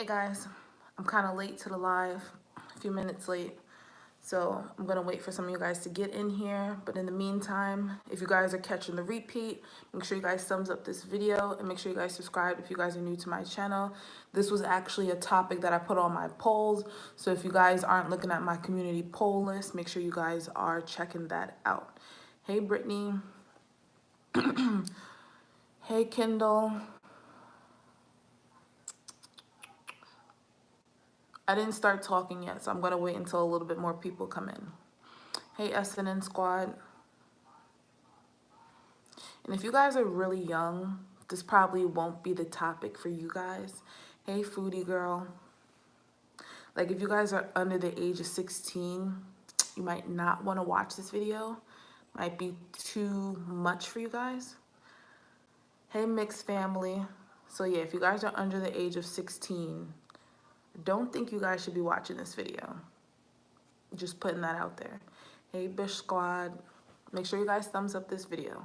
Hey guys, I'm kind of late to the live, a few minutes late. So I'm going to wait for some of you guys to get in here. But in the meantime, if you guys are catching the repeat, make sure you guys thumbs up this video and make sure you guys subscribe if you guys are new to my channel. This was actually a topic that I put on my polls. So if you guys aren't looking at my community poll list, make sure you guys are checking that out. Hey Brittany. Hey Kendall. I didn't start talking yet, so I'm going to wait until a little bit more people come in. Hey SNN squad. And if you guys are really young, this probably won't be the topic for you guys. Hey foodie girl. Like if you guys are under the age of 16, you might not want to watch this video. Might be too much for you guys. Hey mixed family. So yeah, if you guys are under the age of 16, don't think you guys should be watching this video. Just putting that out there. Hey Bish squad. Make sure you guys thumbs up this video.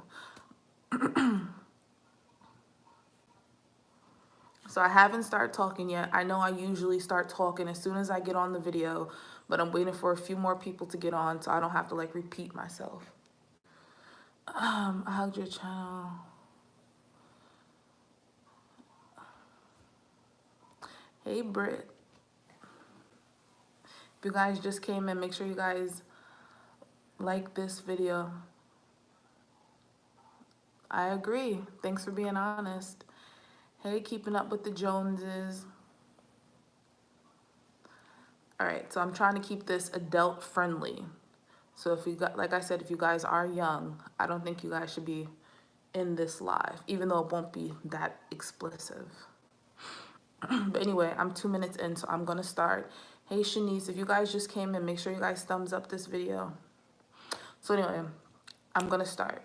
So I haven't started talking yet. I know I usually start talking as soon as I get on the video, but I'm waiting for a few more people to get on so I don't have to like repeat myself. I hugged your channel. Hey Britt. If you guys just came in, make sure you guys like this video. I agree. Thanks for being honest. Hey, keeping up with the Joneses. All right, so I'm trying to keep this adult friendly. So if you got, like I said, if you guys are young, I don't think you guys should be in this live, even though it won't be that explicit. But anyway, I'm 2 minutes in, so I'm gonna start. Hey Shanice, if you guys just came in, make sure you guys thumbs up this video. So anyway, I'm gonna start.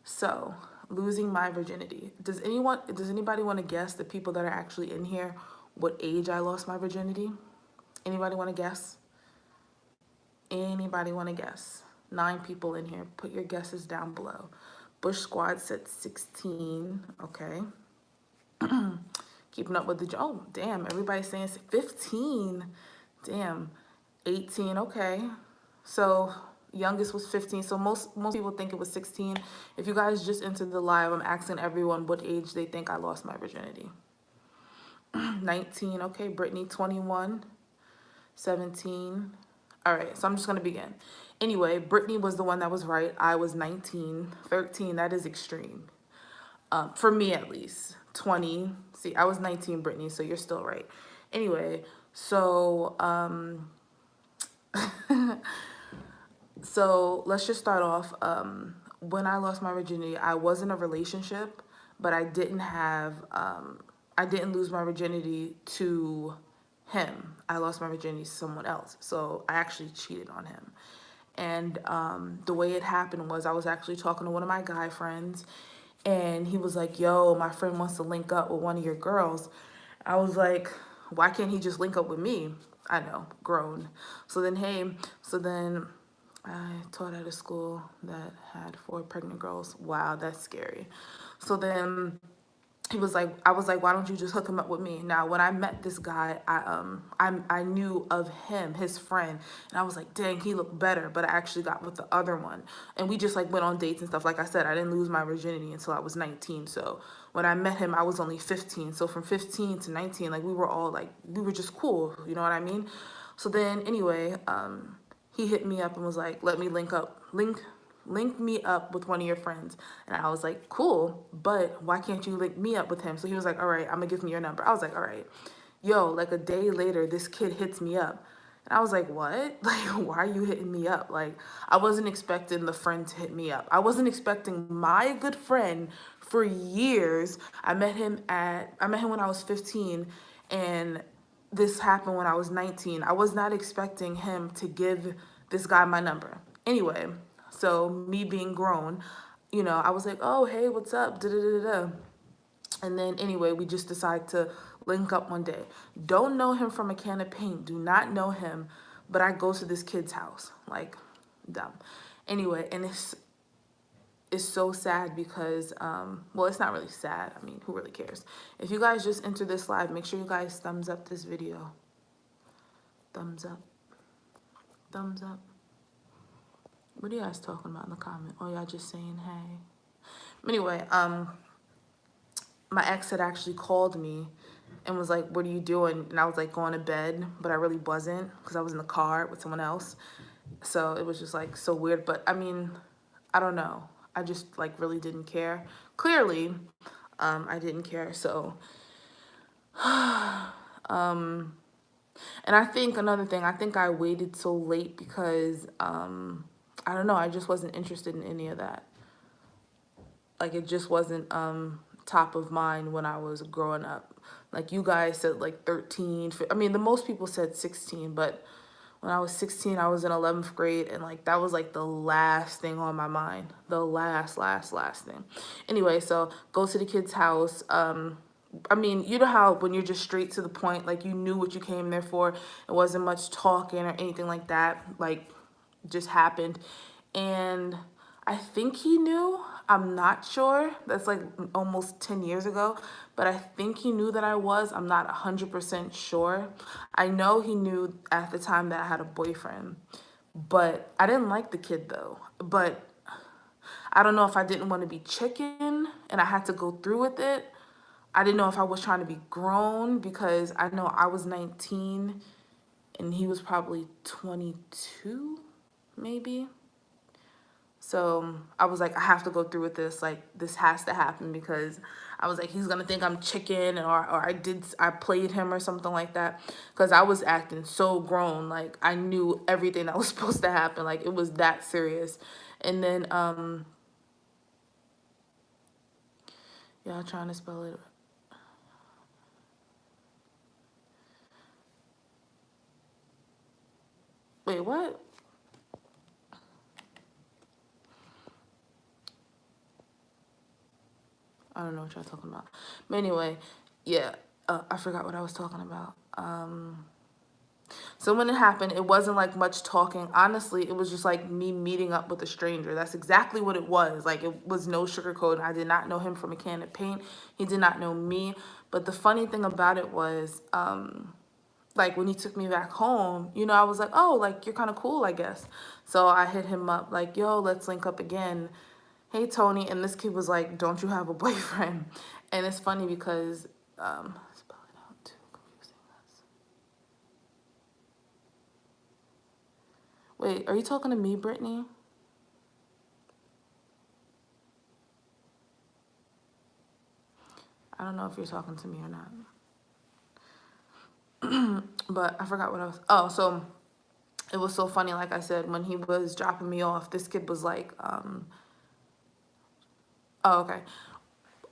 So, losing my virginity. Does anybody want to guess, the people that are actually in here, what age I lost my virginity? Anybody want to guess? Anybody want to guess? 9 people in here. Put your guesses down below. Bush Squad said 16. Okay. Keeping up with the... Oh, damn. Everybody's saying 15. Damn. 18. Okay. So, youngest was 15. So, most people think it was 16. If you guys just entered the live, I'm asking everyone what age they think I lost my virginity. 19. Okay. Brittany, 21. 17. All right, so I'm just going to begin. Anyway, Brittany was the one that was right. I was 19. 13, that is extreme. For me, at least. 20. See, I was 19, Brittany, so you're still right. Anyway, so, so let's just start off. When I lost my virginity, I was in a relationship, but I didn't lose my virginity to him. I lost my virginity to someone else. So I actually cheated on him. And the way it happened was I was actually talking to one of my guy friends, and he was like, yo, my friend wants to link up with one of your girls. I was like, why can't he just link up with me? I know, grown. So then I taught at a school that had 4 pregnant girls. Wow, that's scary. So then I was like, why don't you just hook him up with me? Now, when I met this guy, I knew of him, his friend, and I was like, dang, he looked better, but I actually got with the other one. And we just like went on dates and stuff. Like I said, I didn't lose my virginity until I was 19. So when I met him, I was only 15. So from 15 to 19, like we were just cool. You know what I mean? So then anyway, he hit me up and was like, let me link me up with one of your friends. And I was like, cool, but why can't you link me up with him? So he was like, all right, I'm gonna give me your number. I was like, all right. Yo, like a day later, this kid hits me up. And I was like, what? Like, why are you hitting me up? Like, I wasn't expecting the friend to hit me up. I wasn't expecting my good friend for years. I met him when I was 15, and this happened when I was 19. I was not expecting him to give this guy my number. Anyway, so me being grown, I was like, oh, hey, what's up? Da-da-da-da. And then anyway, we just decided to link up one day. Don't know him from a can of paint. Do not know him. But I go to this kid's house. Like, dumb. Anyway, and is so sad because, well, it's not really sad. I mean, who really cares? If you guys just enter this live, make sure you guys thumbs up this video. Thumbs up. Thumbs up. What are you guys talking about in the comment? Oh, y'all just saying hey. Anyway, my ex had actually called me and was like, what are you doing? And I was like, going to bed, but I really wasn't because I was in the car with someone else. So it was just like so weird. But I mean, I don't know. I just like really didn't care. Clearly, I didn't care. So, and I think another thing, I think I waited so late because, I don't know, I just wasn't interested in any of that. Like, it just wasn't top of mind when I was growing up. Like, you guys said, like, 13. I mean, the most people said 16, but when I was 16, I was in 11th grade, and, like, that was, like, the last thing on my mind. The last thing. Anyway, so go to the kid's house. I mean, you know how when you're just straight to the point, like, you knew what you came there for. It wasn't much talking or anything like that. Like, just happened. And I think he knew. I'm not sure. That's like almost 10 years ago. But I think he knew that I was. I'm not 100% sure. I know he knew at the time that I had a boyfriend. But I didn't like the kid, though. But I don't know if I didn't want to be chicken and I had to go through with it. I didn't know if I was trying to be grown because I know I was 19 and he was probably 22, maybe. So I was like, I have to go through with this. Like, this has to happen because I was like, he's going to think I'm chicken or I played him or something like that. Because I was acting so grown. Like, I knew everything that was supposed to happen. Like, it was that serious. And then, y'all trying to spell it. Wait, what? I don't know what y'all talking about. But anyway, yeah, I forgot what I was talking about. So when it happened, it wasn't like much talking. Honestly, it was just like me meeting up with a stranger. That's exactly what it was. Like, it was no sugarcoat. I did not know him from a can of paint. He did not know me. But the funny thing about it was, like, when he took me back home, you know, I was like, oh, like, you're kind of cool, I guess. So I hit him up like, yo, let's link up again. Hey, Tony. And this kid was like, don't you have a boyfriend? And it's funny because, spell it out too confusing. Wait, are you talking to me, Brittany? I don't know if you're talking to me or not. But I forgot what I was, oh, so it was so funny, like I said, when he was dropping me off, this kid was like, oh, okay.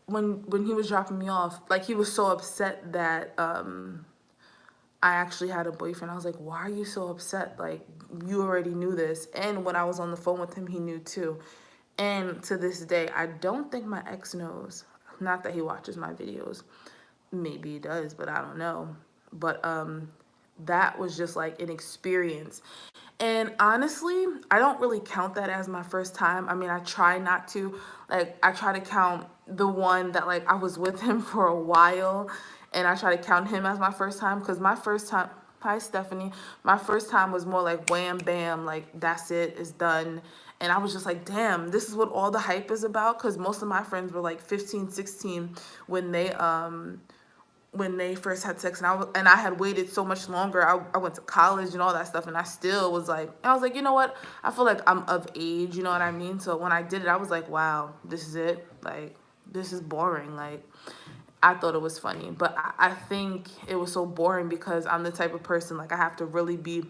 When he was dropping me off, like, he was so upset that I actually had a boyfriend. I was like, why are you so upset? Like, you already knew this. And when I was on the phone with him, he knew too. And to this day, I don't think my ex knows. Not that he watches my videos. Maybe he does, but I don't know. But that was just like an experience. And honestly, I don't really count that as my first time. I mean, I try not to. Like, I try to count the one that, like, I was with him for a while, and I try to count him as my first time, because my first time, hi, Stephanie, my first time was more like wham, bam, like, that's it, it's done. And I was just like, damn, this is what all the hype is about, because most of my friends were like 15, 16 when they first had sex, and I had waited so much longer. I went to college and all that stuff, and I still was like, I was like, you know what? I feel like I'm of age, you know what I mean? So when I did it, I was like, wow, this is it. Like, this is boring. Like, I thought it was funny, but I think it was so boring because I'm the type of person, like, I have to really be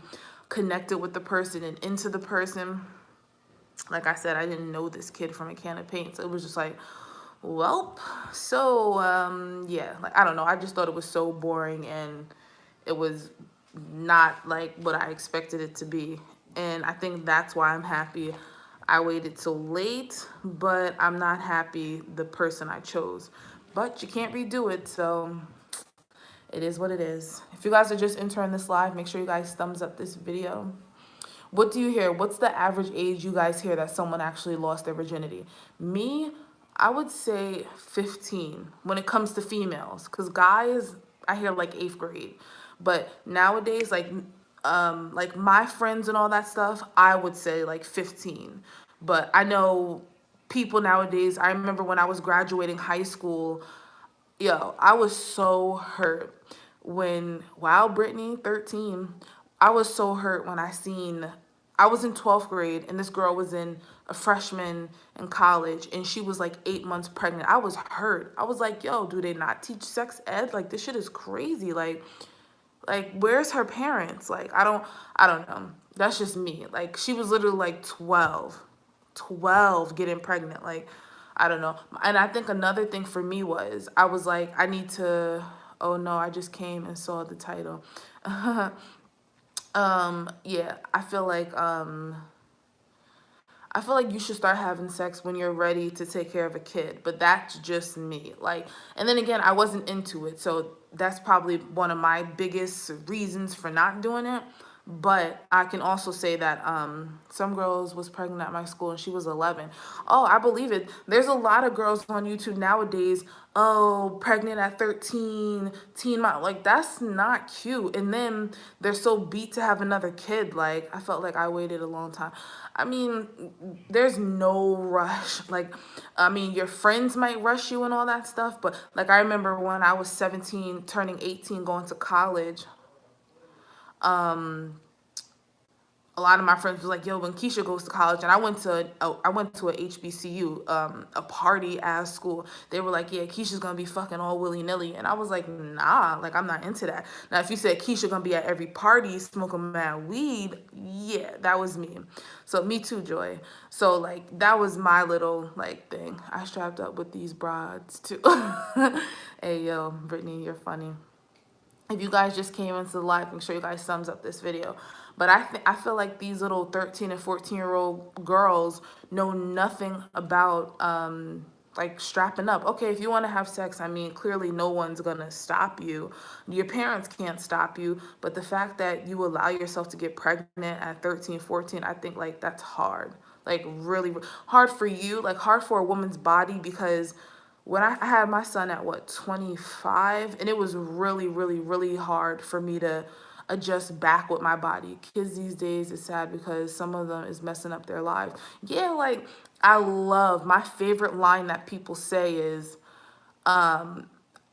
connected with the person and into the person. Like I said, I didn't know this kid from a can of paint, so it was just like, well, so, yeah, like, I don't know. I just thought it was so boring, and it was not like what I expected it to be. And I think that's why I'm happy I waited so late, but I'm not happy the person I chose. But you can't redo it, so it is what it is. If you guys are just entering this live, make sure you guys thumbs up this video. What do you hear? What's the average age you guys hear that someone actually lost their virginity? Me, I would say 15 when it comes to females, because guys, I hear like 8th grade. But nowadays, like my friends and all that stuff, I would say like 15. But I know people nowadays, I remember when I was graduating high school, yo, I was so hurt when, wow, Brittany, 13, I was so hurt when I was in 12th grade and this girl was in a freshman in college and she was like 8 months pregnant. I was hurt. I was like, yo, do they not teach sex ed? Like, this shit is crazy. Like, where's her parents? Like, I don't know. That's just me. Like, she was literally like 12 getting pregnant. Like, I don't know. And I think another thing for me was I was like, I need to, oh no, I just came and saw the title. Yeah, I feel like you should start having sex when you're ready to take care of a kid, but that's just me. Like, and then again, I wasn't into it, so that's probably one of my biggest reasons for not doing it. But I can also say that some girls was pregnant at my school and she was 11. Oh, I believe it. There's a lot of girls on YouTube nowadays. Oh, pregnant at 13, teen mom. Like, that's not cute. And then they're so beat to have another kid. Like, I felt like I waited a long time. I mean, there's no rush. Like, I mean, your friends might rush you and all that stuff. But like, I remember when I was 17, turning 18, going to college. A lot of my friends was like, "Yo, when Keisha goes to college," and I went to a HBCU, a party ass school. They were like, "Yeah, Keisha's gonna be fucking all willy nilly," and I was like, "Nah, like I'm not into that." Now, if you said Keisha gonna be at every party smoking mad weed, yeah, that was me. So me too, Joy. So like that was my little like thing. I strapped up with these broads too. Hey yo, Brittany, you're funny. If you guys just came into the live, make sure you guys thumbs up this video. But I feel like these little 13 and 14-year-old girls know nothing about like strapping up. Okay, if you want to have sex, I mean, clearly no one's gonna stop you. Your parents can't stop you. But the fact that you allow yourself to get pregnant at 13, 14, I think like that's hard. Like really hard for you, like hard for a woman's body, because when I had my son at what, 25, and it was really, really, really hard for me to adjust back with my body. Kids these days is sad because some of them is messing up their lives. Yeah, like I love, my favorite line that people say is, I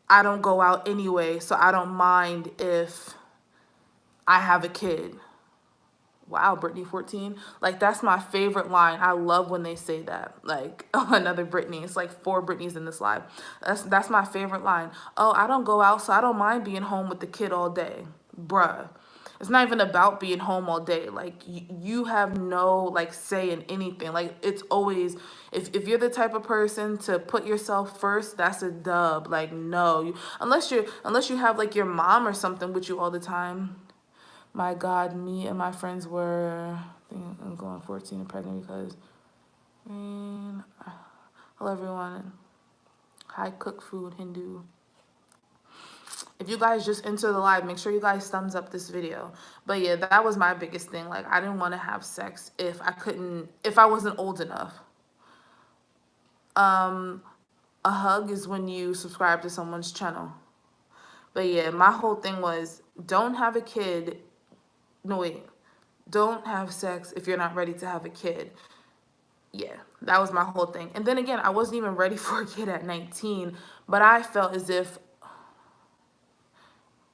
don't go out anyway, so I don't mind if I have a kid. Wow, Brittany 14. Like, that's my favorite line. I love when they say that. Like, oh, another Brittany. It's like 4 Britneys in this live. That's my favorite line. Oh, I don't go out, so I don't mind being home with the kid all day. Bruh. It's not even about being home all day. Like, you have no, like, say in anything. Like, it's always, if you're the type of person to put yourself first, that's a dub. Like, no. Unless you have, like, your mom or something with you all the time. My God, me and my friends were, I think I'm going 14 and pregnant because, I mean, hello everyone. Hi, cook food, Hindu. If you guys just enter the live, make sure you guys thumbs up this video. But yeah, that was my biggest thing. Like, I didn't want to have sex if I wasn't old enough. A hug is when you subscribe to someone's channel. But yeah, my whole thing was, don't have a kid. No, wait. Don't have sex if you're not ready to have a kid. Yeah, that was my whole thing. And then again, I wasn't even ready for a kid at 19, but I felt as if,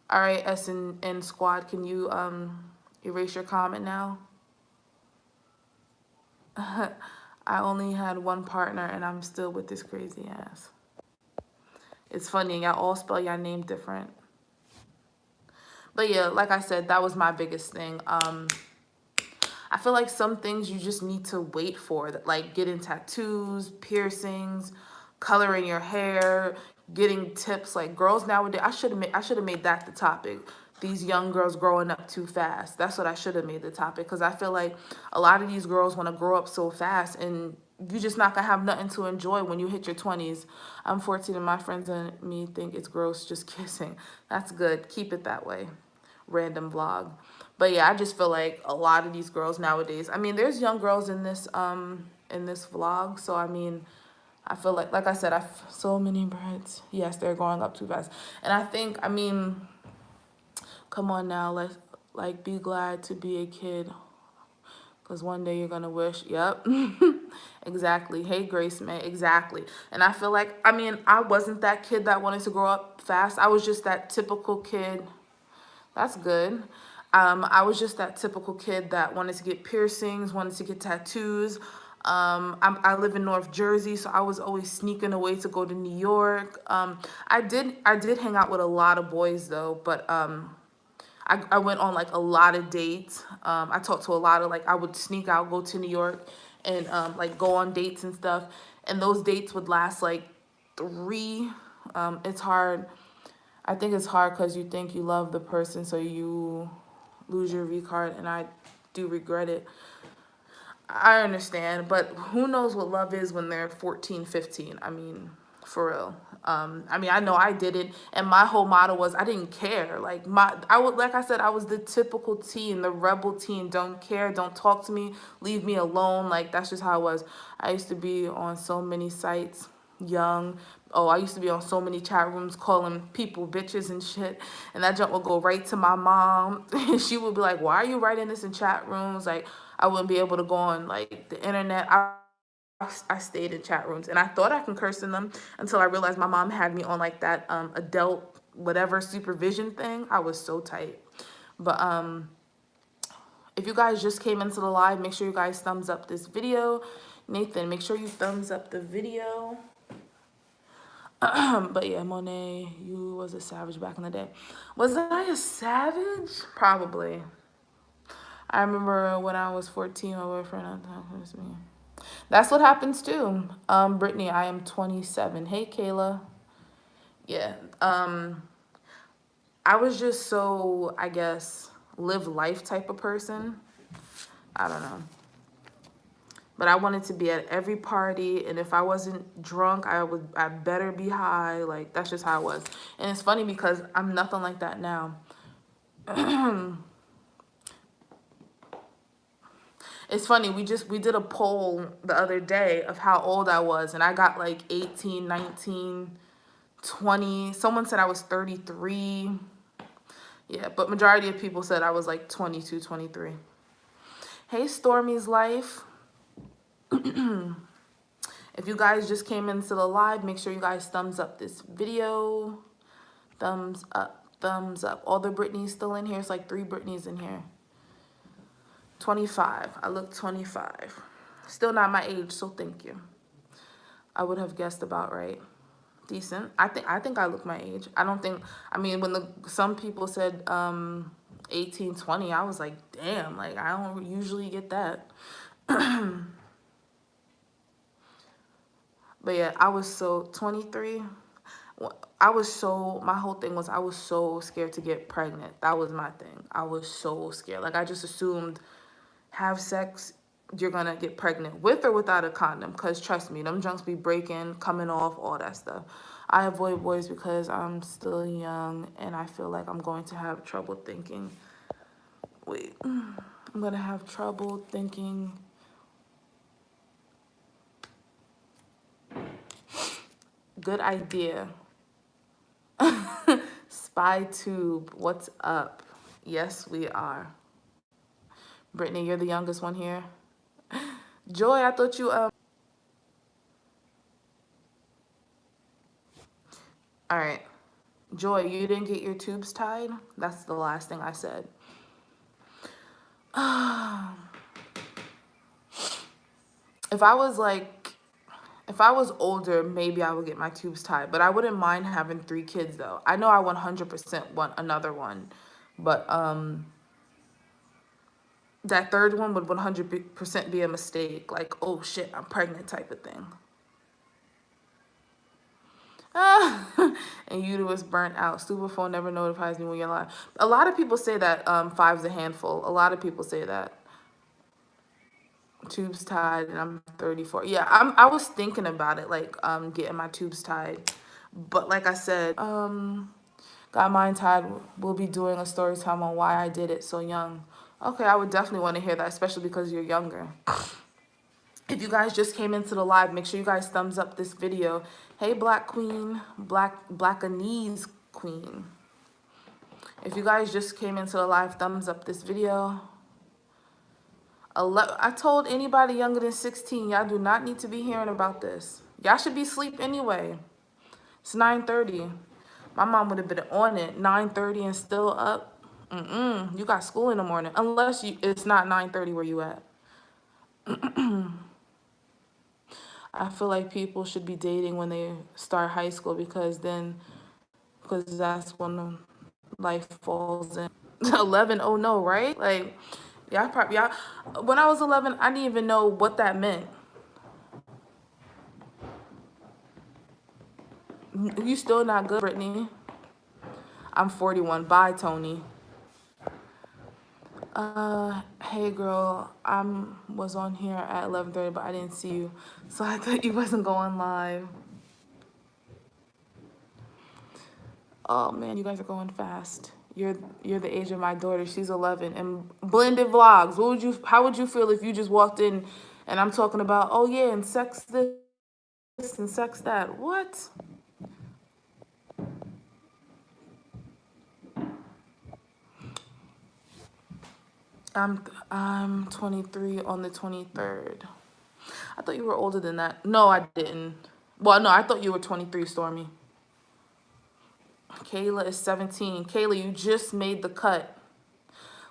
all right, SN squad, can you erase your comment now? I only had one partner and I'm still with this crazy ass. It's funny, y'all all spell y'all name different. But yeah, like I said, that was my biggest thing. I feel like some things you just need to wait for, like getting tattoos, piercings, coloring your hair, getting tips. Like girls nowadays, I should have made that the topic. These young girls growing up too fast. That's what I should have made the topic, because I feel like a lot of these girls want to grow up so fast and you're just not gonna have nothing to enjoy when you hit your 20s. I'm 14 and my friends and me think it's gross just kissing. That's good. Keep it that way. random vlog. But yeah, I just feel like a lot of these girls nowadays, I mean, there's young girls in this vlog, so I mean, I feel like I said, so many birds. Yes, they're growing up too fast. And I think, I mean, come on now, let's like be glad to be a kid, because one day you're gonna wish. Yep. Exactly. Hey, Grace May. Exactly. And I feel like, I mean, I wasn't that kid that wanted to grow up fast. I was just that typical kid. That's good. I was just that typical kid that wanted to get piercings, wanted to get tattoos. I live in North Jersey, so I was always sneaking away to go to New York. I did hang out with a lot of boys though, but I went on like a lot of dates. I talked to a lot of, like, I would sneak out, go to New York, and like go on dates and stuff. And those dates would last like 3. It's hard. I think it's hard because you think you love the person, so you lose your V card, and I do regret it. I understand, but who knows what love is when they're 14, 15. I mean, for real. I mean, I know I didn't, and my whole motto was I didn't care. Like like I said, I was the typical teen, the rebel teen. Don't care, don't talk to me, leave me alone. Like that's just how I was. I used to be on so many sites, young. Oh, I used to be on so many chat rooms calling people bitches and shit, and that junk would go right to my mom, and she would be like, "Why are you writing this in chat rooms?" Like I wouldn't be able to go on like the internet. I stayed in chat rooms, and I thought I can curse in them until I realized my mom had me on like that adult whatever supervision thing. I was so tight. But if you guys just came into the live, make sure you guys thumbs up this video. Nathan, make sure you thumbs up the video. But yeah, Monet, you was a savage back in the day. Was I a savage? Probably. I remember when I was 14, my boyfriend was me. That's what happens too. Brittany, I am 27. Hey, Kayla. Yeah. I was just so, I guess, live life type of person. I don't know. But I wanted to be at every party, and if I wasn't drunk, I better be high. Like that's just how I was. And it's funny because I'm nothing like that now. It's funny, we did a poll the other day of how old I was, and I got like 18, 19, 20. Someone said I was 33. Yeah, but majority of people said I was like 22, 23. Hey, Stormy's Life. If you guys just came into the live, make sure you guys thumbs up this video. Thumbs up, thumbs up. All the Britneys still in here. It's like 3 Britneys in here. 25. I look 25. Still not my age, so thank you. I would have guessed about right. Decent. I think I look my age. I don't think, I mean, when some people said 18, 20, I was like, damn, like I don't usually get that. But yeah, I was so 23. My whole thing was I was so scared to get pregnant. That was my thing. I was so scared. Like I just assumed have sex, you're gonna get pregnant with or without a condom. Cause trust me, them junks be breaking, coming off, all that stuff. I avoid boys because I'm still young and I feel like I'm going to have trouble thinking. Wait, I'm gonna have trouble thinking. Good idea. Spy Tube, what's up? Yes, we are. Brittany, you're the youngest one here. Joy, I thought you all right. Joy, you didn't get your tubes tied? That's the last thing I said. If I was older, maybe I would get my tubes tied, but I wouldn't mind having 3 kids though. I know I 100% want another one, but that third one would 100% be a mistake. Like, oh shit, I'm pregnant type of thing. And uterus burnt out. Superphone never notifies me when you're live. A lot of people say that 5's a handful. A lot of people say that. Tubes tied, and I'm 34. Yeah, I was thinking about it, like getting my tubes tied, but like I said, Got mine tied. We'll be doing a story time on why I did it so young. Okay, I would definitely want to hear that, especially because you're younger. If you guys just came into the live, make sure you guys thumbs up this video. Hey, Black Queen, Blackanese Queen. If you guys just came into the live, thumbs up this video. I told anybody younger than 16, y'all do not need to be hearing about this. Y'all should be asleep anyway. It's 9:30. My mom would have been on it 9:30 and still up. You got school in the morning, unless it's not 9:30 where you at. I feel like people should be dating when they start high school because that's when life falls in. 11, oh no, right? Like, y'all. When I was 11, I didn't even know what that meant. You still not good, Brittany. I'm 41. Bye, Tony. Hey girl, was on here at 11:30, but I didn't see you, so I thought you wasn't going live. Oh man, you guys are going fast. You're the age of my daughter. She's 11. And blended vlogs. How would you feel if you just walked in and I'm talking about, oh yeah, and sex this and sex that? What? I'm 23 on the 23rd. I thought you were older than that. No, I didn't. Well, no, I thought you were 23, Stormy. Kayla is 17. Kayla, you just made the cut.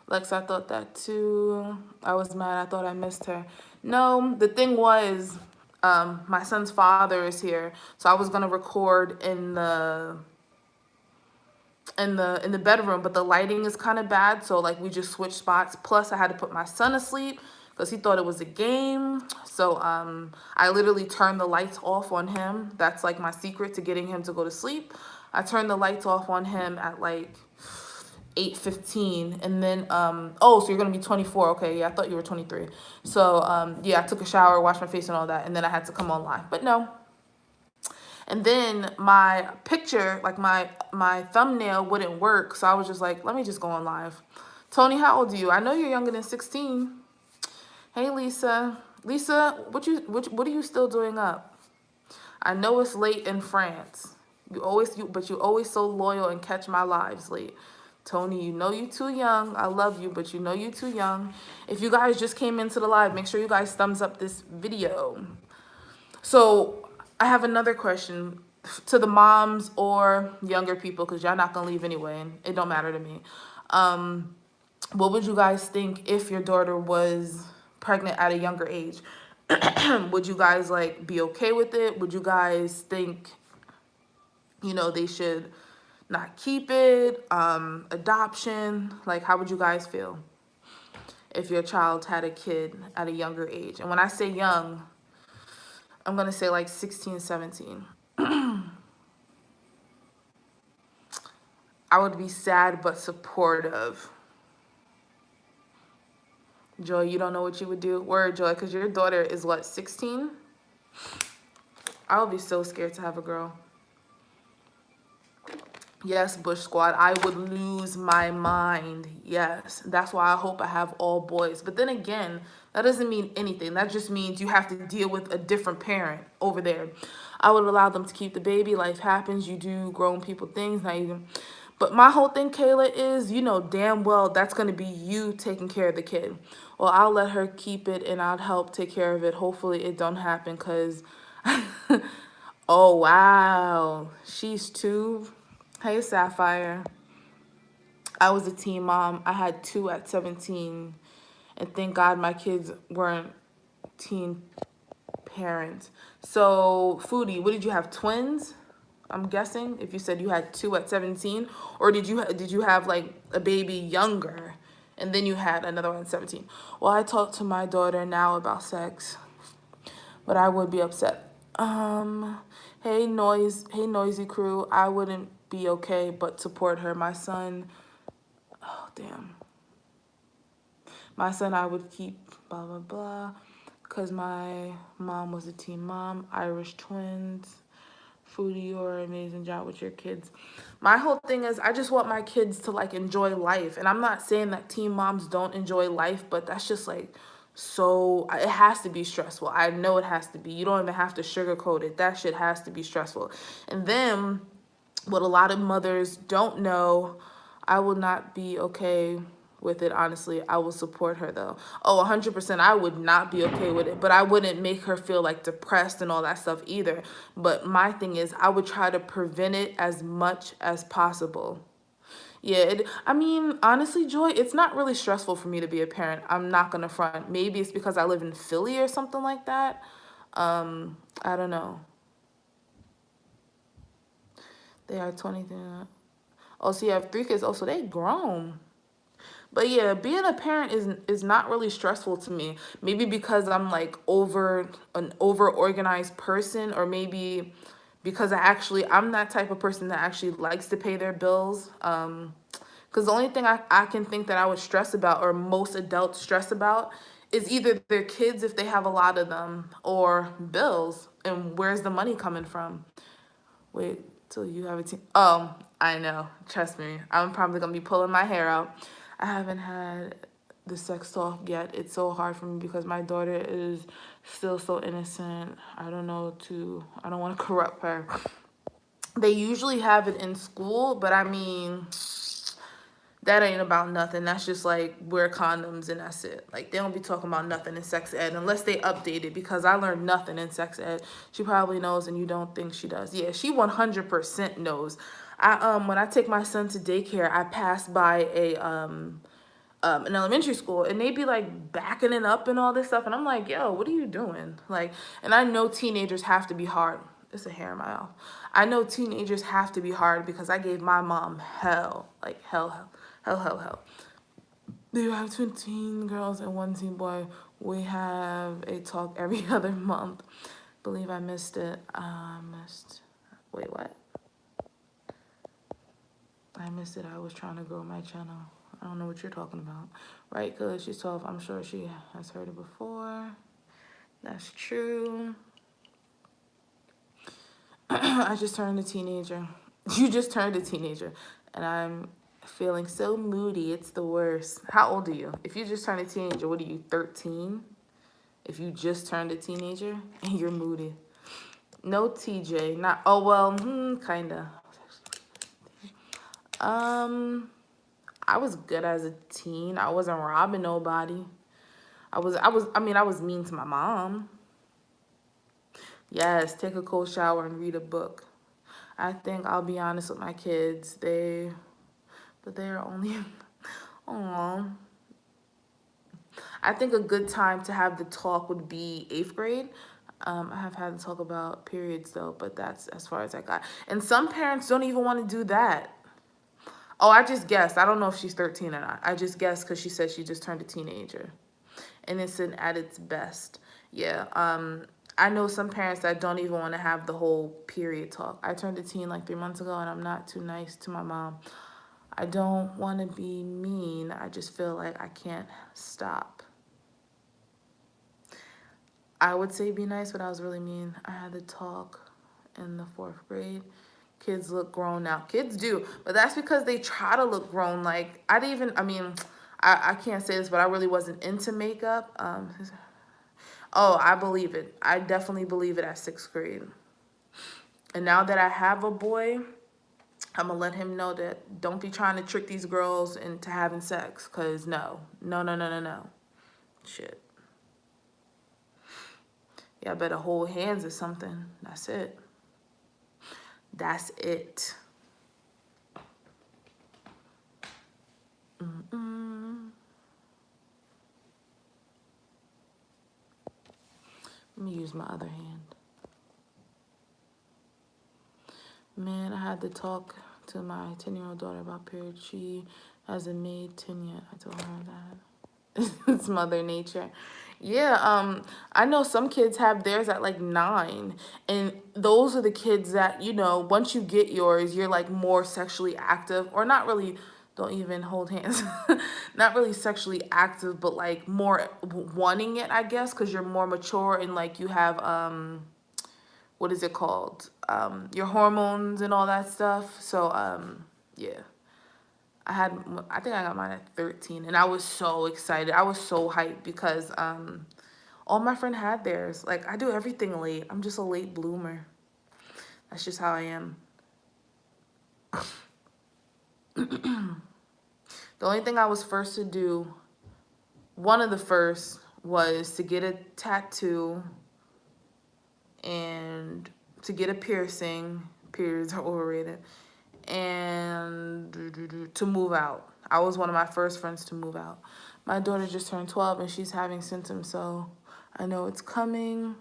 Lex, I thought that too. I was mad. I thought I missed her. No, the thing was, my son's father is here, so I was gonna record in the bedroom, but the lighting is kind of bad, so like we just switched spots. Plus, I had to put my son asleep because he thought it was a game. So I literally turned the lights off on him. That's like my secret to getting him to go to sleep. I turned the lights off on him at like 8:15, and then oh, so you're gonna be 24. Okay, yeah, I thought you were 23. So yeah, I took a shower, washed my face and all that, and then I had to come on live. But no. And then my picture, like my thumbnail wouldn't work, so I was just like, let me just go on live. Tony, how old are you? I know you're younger than 16. Hey, Lisa. Lisa, what are you still doing up? I know it's late in France. But you always so loyal and catch my lives late. Tony, you know you too young. I love you, but you know you too young. If you guys just came into the live, make sure you guys thumbs up this video. So I have another question to the moms or younger people, because y'all not gonna leave anyway, and it don't matter to me. What would you guys think if your daughter was pregnant at a younger age? Would you guys like be okay with it? Would you guys think, they should not keep it? Adoption? Like, how would you guys feel if your child had a kid at a younger age? And when I say young, I'm going to say like 16, 17. I would be sad but supportive. Joy, you don't know what you would do? Word, Joy, because your daughter is what, 16? I would be so scared to have a girl. Yes, Bush Squad, I would lose my mind. Yes, that's why I hope I have all boys. But then again, that doesn't mean anything. That just means you have to deal with a different parent over there. I would allow them to keep the baby. Life happens. You do grown people things. Not even. But my whole thing, Kayla, is, damn well that's going to be you taking care of the kid. Well, I'll let her keep it and I'll help take care of it. Hopefully it don't happen because, oh, wow. She's 2. Hey, Sapphire. I was a teen mom. I had 2 at 17. And thank God my kids weren't teen parents. So, Foodie, what did you have, twins? I'm guessing, if you said you had 2 at 17. Or did you have like a baby younger and then you had another one at 17? Well, I talk to my daughter now about sex, but I would be upset. Hey, noisy crew. I wouldn't be okay, but support her. My son, oh, damn. My son, I would keep blah, blah, blah, because my mom was a teen mom. Irish twins. Foodie, you're an amazing job with your kids. My whole thing is I just want my kids to like enjoy life. And I'm not saying that teen moms don't enjoy life, but that's just like so it has to be stressful. I know it has to be. You don't even have to sugarcoat it. That shit has to be stressful. And then what a lot of mothers don't know, I will not be okay with it, honestly. I will support her though. Oh, 100%, I would not be okay with it, but I wouldn't make her feel like depressed and all that stuff either. But my thing is, I would try to prevent it as much as possible. Yeah, I mean, honestly, Joy, it's not really stressful for me to be a parent. I'm not gonna front. Maybe it's because I live in Philly or something like that. I don't know. They are 20. Oh, so you have 3 kids. Oh, so they grown. But yeah, being a parent is not really stressful to me. Maybe because I'm like an over organized person, or maybe because I'm that type of person that actually likes to pay their bills. Because the only thing I can think that I would stress about, or most adults stress about, is either their kids if they have a lot of them, or bills and where's the money coming from. Wait till you have a teen. Oh, I know. Trust me. I'm probably gonna be pulling my hair out. I haven't had the sex talk yet. It's so hard for me because my daughter is still so innocent. I don't want to corrupt her. They usually have it in school, but I mean, that ain't about nothing. That's just like wear condoms and that's it. Like they don't be talking about nothing in sex ed unless they update it, because I learned nothing in sex ed. She probably knows and you don't think she does. Yeah, she 100% knows. When I take my son to daycare, I pass by an elementary school and they be like backing it up and all this stuff, and I'm like, yo, what are you doing? Like, and I know teenagers have to be hard. It's a hair in my mouth. I know teenagers have to be hard because I gave my mom hell, like hell. Do you have 2 teen girls and 1 teen boy? We have a talk every other month. Believe I missed it. Wait, what? I missed it. I was trying to grow my channel. I don't know what you're talking about. Right, because she's 12. I'm sure she has heard it before. That's true. I just turned a teenager. You just turned a teenager. And I'm feeling so moody. It's the worst. How old are you? If you just turned a teenager, what are you, 13? If you just turned a teenager and you're moody. No TJ. Not, oh, well, kinda. I was good as a teen. I wasn't robbing nobody. I was mean to my mom. Yes, take a cold shower and read a book. I think I'll be honest with my kids. They are only, oh. I think a good time to have the talk would be 8th grade. I have had to talk about periods though, but that's as far as I got. And some parents don't even want to do that. Oh, I just guessed. I don't know if she's 13 or not. I just guessed because she said she just turned a teenager. Innocent at its best. Yeah. I know some parents that don't even want to have the whole period talk. I turned a teen like 3 months ago and I'm not too nice to my mom. I don't want to be mean. I just feel like I can't stop. I would say be nice, but I was really mean. I had to talk in the 4th grade. Kids look grown now. Kids do, but that's because they try to look grown. Like, I can't say this, but I really wasn't into makeup. Oh, I believe it. I definitely believe it at 6th grade. And now that I have a boy, I'm going to let him know that don't be trying to trick these girls into having sex, because no. Shit. Yeah, I better hold hands or something. That's it. That's it. Let me use my other hand. Man, I had to talk to my 10-year-old daughter about periods. She hasn't made 10 yet. I told her that. It's Mother Nature. Yeah, I know some kids have theirs at like 9. And those are the kids that, once you get yours, you're like more sexually active. Or not really, don't even hold hands. Not really sexually active, but like more wanting it, I guess. Because you're more mature and like you have, what is it called? your hormones and all that stuff. So yeah, I think I got mine at 13, and I was so excited. I was so hyped because all my friend had theirs. Like, I do everything late. I'm just a late bloomer. That's just how I am. The only thing I was first to do, one of the first, was to get a tattoo and to get a piercing. Periods are overrated. And to move out. I was one of my first friends to move out. My daughter just turned 12 and she's having symptoms, so I know it's coming.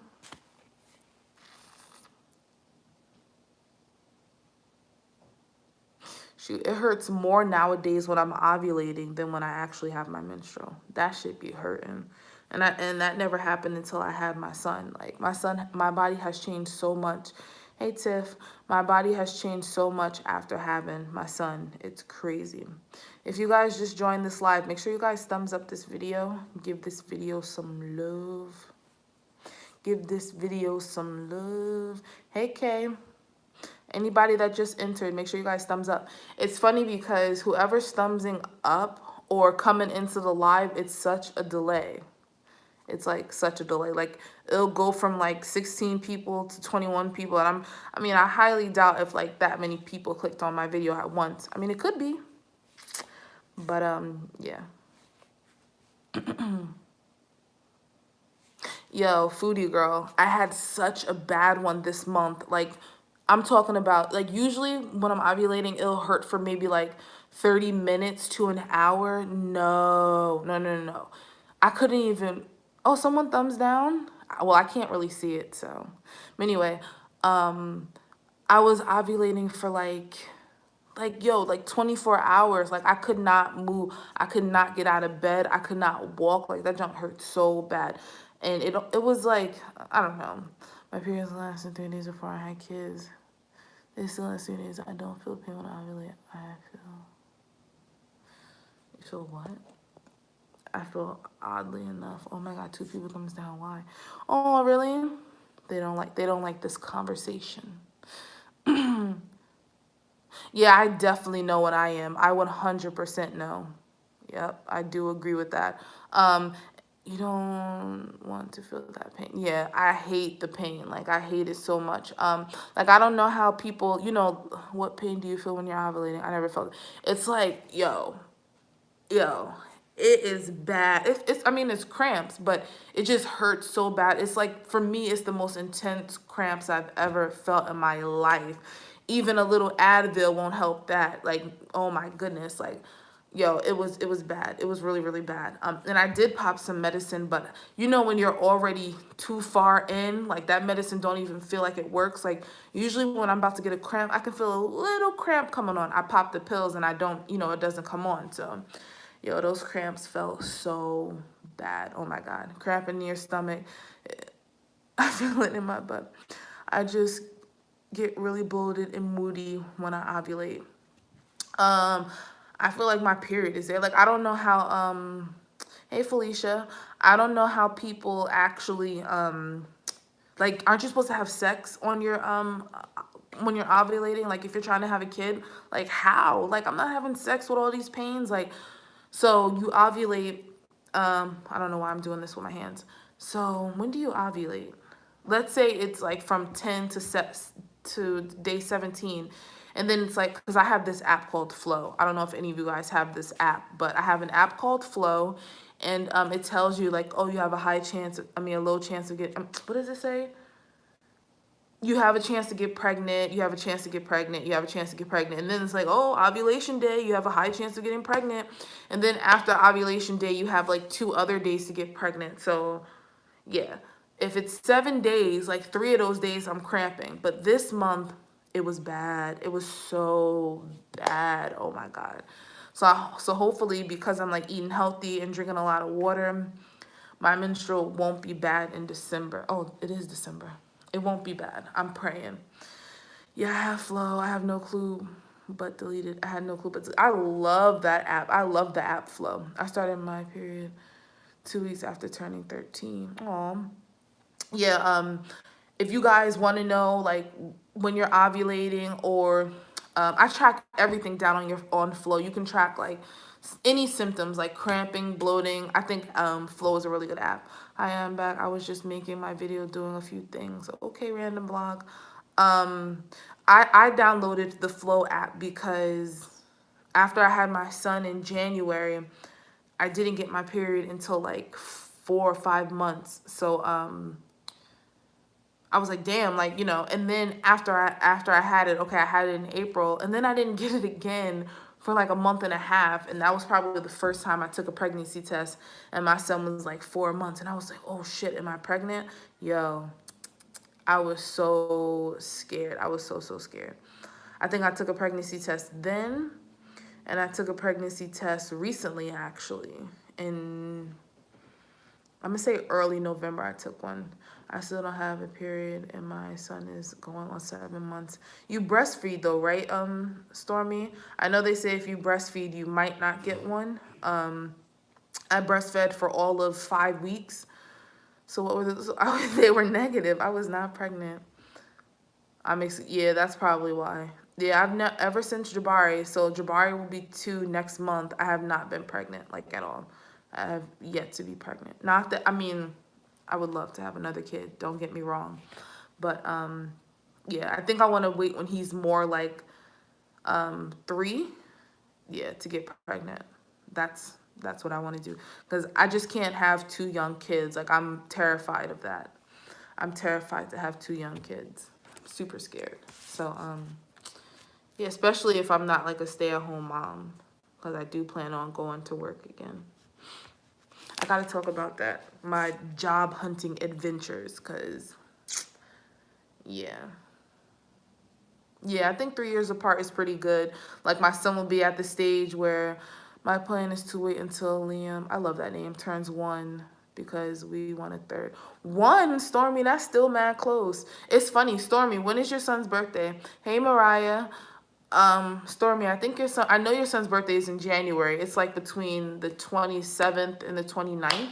Shoot, it hurts more nowadays when I'm ovulating than when I actually have my menstrual. That shit be hurting. And that never happened until I had my son. Like, my body has changed so much. Hey, Tiff. My body has changed so much after having my son. It's crazy. If you guys just joined this live, make sure you guys thumbs up this video. Give this video some love. Give this video some love. Hey, Kay. Anybody that just entered, make sure you guys thumbs up. It's funny because whoever's thumbsing up or coming into the live, it's such a delay. It's like such a delay. Like, it'll go from like 16 people to 21 people. And I highly doubt if like that many people clicked on my video at once. I mean, it could be. But yeah. Yo, foodie girl, I had such a bad one this month. Like, I'm talking about, like, usually when I'm ovulating, it'll hurt for maybe like 30 minutes to an hour. No. I couldn't even, oh, someone thumbs down? Well, I can't really see it, so. But anyway, I was ovulating for like 24 hours. Like, I could not move. I could not get out of bed. I could not walk. Like, that junk hurt so bad. And it was like, I don't know. My periods lasted 3 days before I had kids. They still last 3 days. I don't feel pain when I ovulate. You feel what? I feel oddly enough. Oh my God, 2 people thumbs down. Why? Oh, really? They don't like this conversation. Yeah, I definitely know what I am. I 100% know. Yep, I do agree with that. You don't want to feel that pain. Yeah, I hate the pain. Like, I hate it so much. Like, I don't know how people, what pain do you feel when you're ovulating? I never felt it. It's like, yo, it is bad. It's cramps, but it just hurts so bad. It's like, for me, it's the most intense cramps I've ever felt in my life. Even a little Advil won't help that. Like, oh my goodness. Like, yo, it was bad. It was really, really bad. And I did pop some medicine, but when you're already too far in, like, that medicine don't even feel like it works. Like, usually when I'm about to get a cramp, I can feel a little cramp coming on. I pop the pills and I don't, it doesn't come on. So, yo, those cramps felt so bad. Oh my God. Cramping in your stomach. I feel it in my butt. I just get really bloated and moody when I ovulate. I feel like my period is there. Like, I don't know how, hey Felicia, I don't know how people actually, like, aren't you supposed to have sex on your, when you're ovulating? Like, if you're trying to have a kid, like, how? Like, I'm not having sex with all these pains. Like, so you ovulate, I don't know why I'm doing this with my hands. So when do you ovulate? Let's say it's like from 10 to day 17. And then it's like, because I have this app called Flow. I don't know if any of you guys have this app, but I have an app called Flow. And it tells you, like, oh, you have a low chance of getting, what does it say? You have a chance to get pregnant, you have a chance to get pregnant, you have a chance to get pregnant. And then it's like, oh, ovulation day, you have a high chance of getting pregnant. And then after ovulation day, you have like 2 other days to get pregnant. So yeah, if it's 7 days, like 3 of those days I'm cramping. But this month, it was bad. It was so bad. Oh my God. So hopefully, because I'm like eating healthy and drinking a lot of water, my menstrual won't be bad in December. Oh, it is December. It won't be bad. I'm praying. Yeah, I have Flow. I have no clue, but deleted. I had no clue, but I love that app. I love the app Flow. I started my period 2 weeks after turning 13. Aw. Yeah, if you guys want to know like when you're ovulating, or I track everything down on your on Flow. You can track like any symptoms like cramping, bloating. I think Flow is a really good app. I am back. I was just making my video doing a few things. Okay, random blog. I downloaded the Flow app because after I had my son in January, I didn't get my period until like 4 or 5 months. So I was like, damn, like, you know, and then after I had it, okay, I had it in April, and then I didn't get it again for like a month and a half, and that was probably the first time I took a pregnancy test, and my son was like 4 months, and I was like, oh shit, am I pregnant? Yo, I was so scared. I was so scared. I think I took a pregnancy test then, and I took a pregnancy test recently, actually, in, I'm gonna say early November I took one. I still don't have a period, and my son is going on 7 months. You breastfeed though, right, Stormy? I know they say if you breastfeed, you might not get one. I breastfed for all of 5 weeks. So what was it? They were negative. I was not pregnant. Yeah, that's probably why. Yeah, I've never, ever since Jabari. So Jabari will be 2 next month. I have not been pregnant, like, at all. I have yet to be pregnant. Not that, I mean, I would love to have another kid. Don't get me wrong. But, yeah, I think I want to wait when he's more like 3, yeah, to get pregnant. That's what I want to do. Because I just can't have 2 young kids. Like, I'm terrified of that. I'm terrified to have 2 young kids. Super scared. So, yeah, especially if I'm not like a stay-at-home mom, because I do plan on going to work again. I gotta talk about that, my job hunting adventures, because, yeah. Yeah, I think 3 years apart is pretty good. Like, my son will be at the stage where my plan is to wait until Liam, I love that name, turns 1, because we want a third. 1, Stormy, that's still mad close. It's funny, Stormy, when is your son's birthday? Hey, Mariah. Stormy, I think I know your son's birthday is in January. It's like between the 27th and the 29th.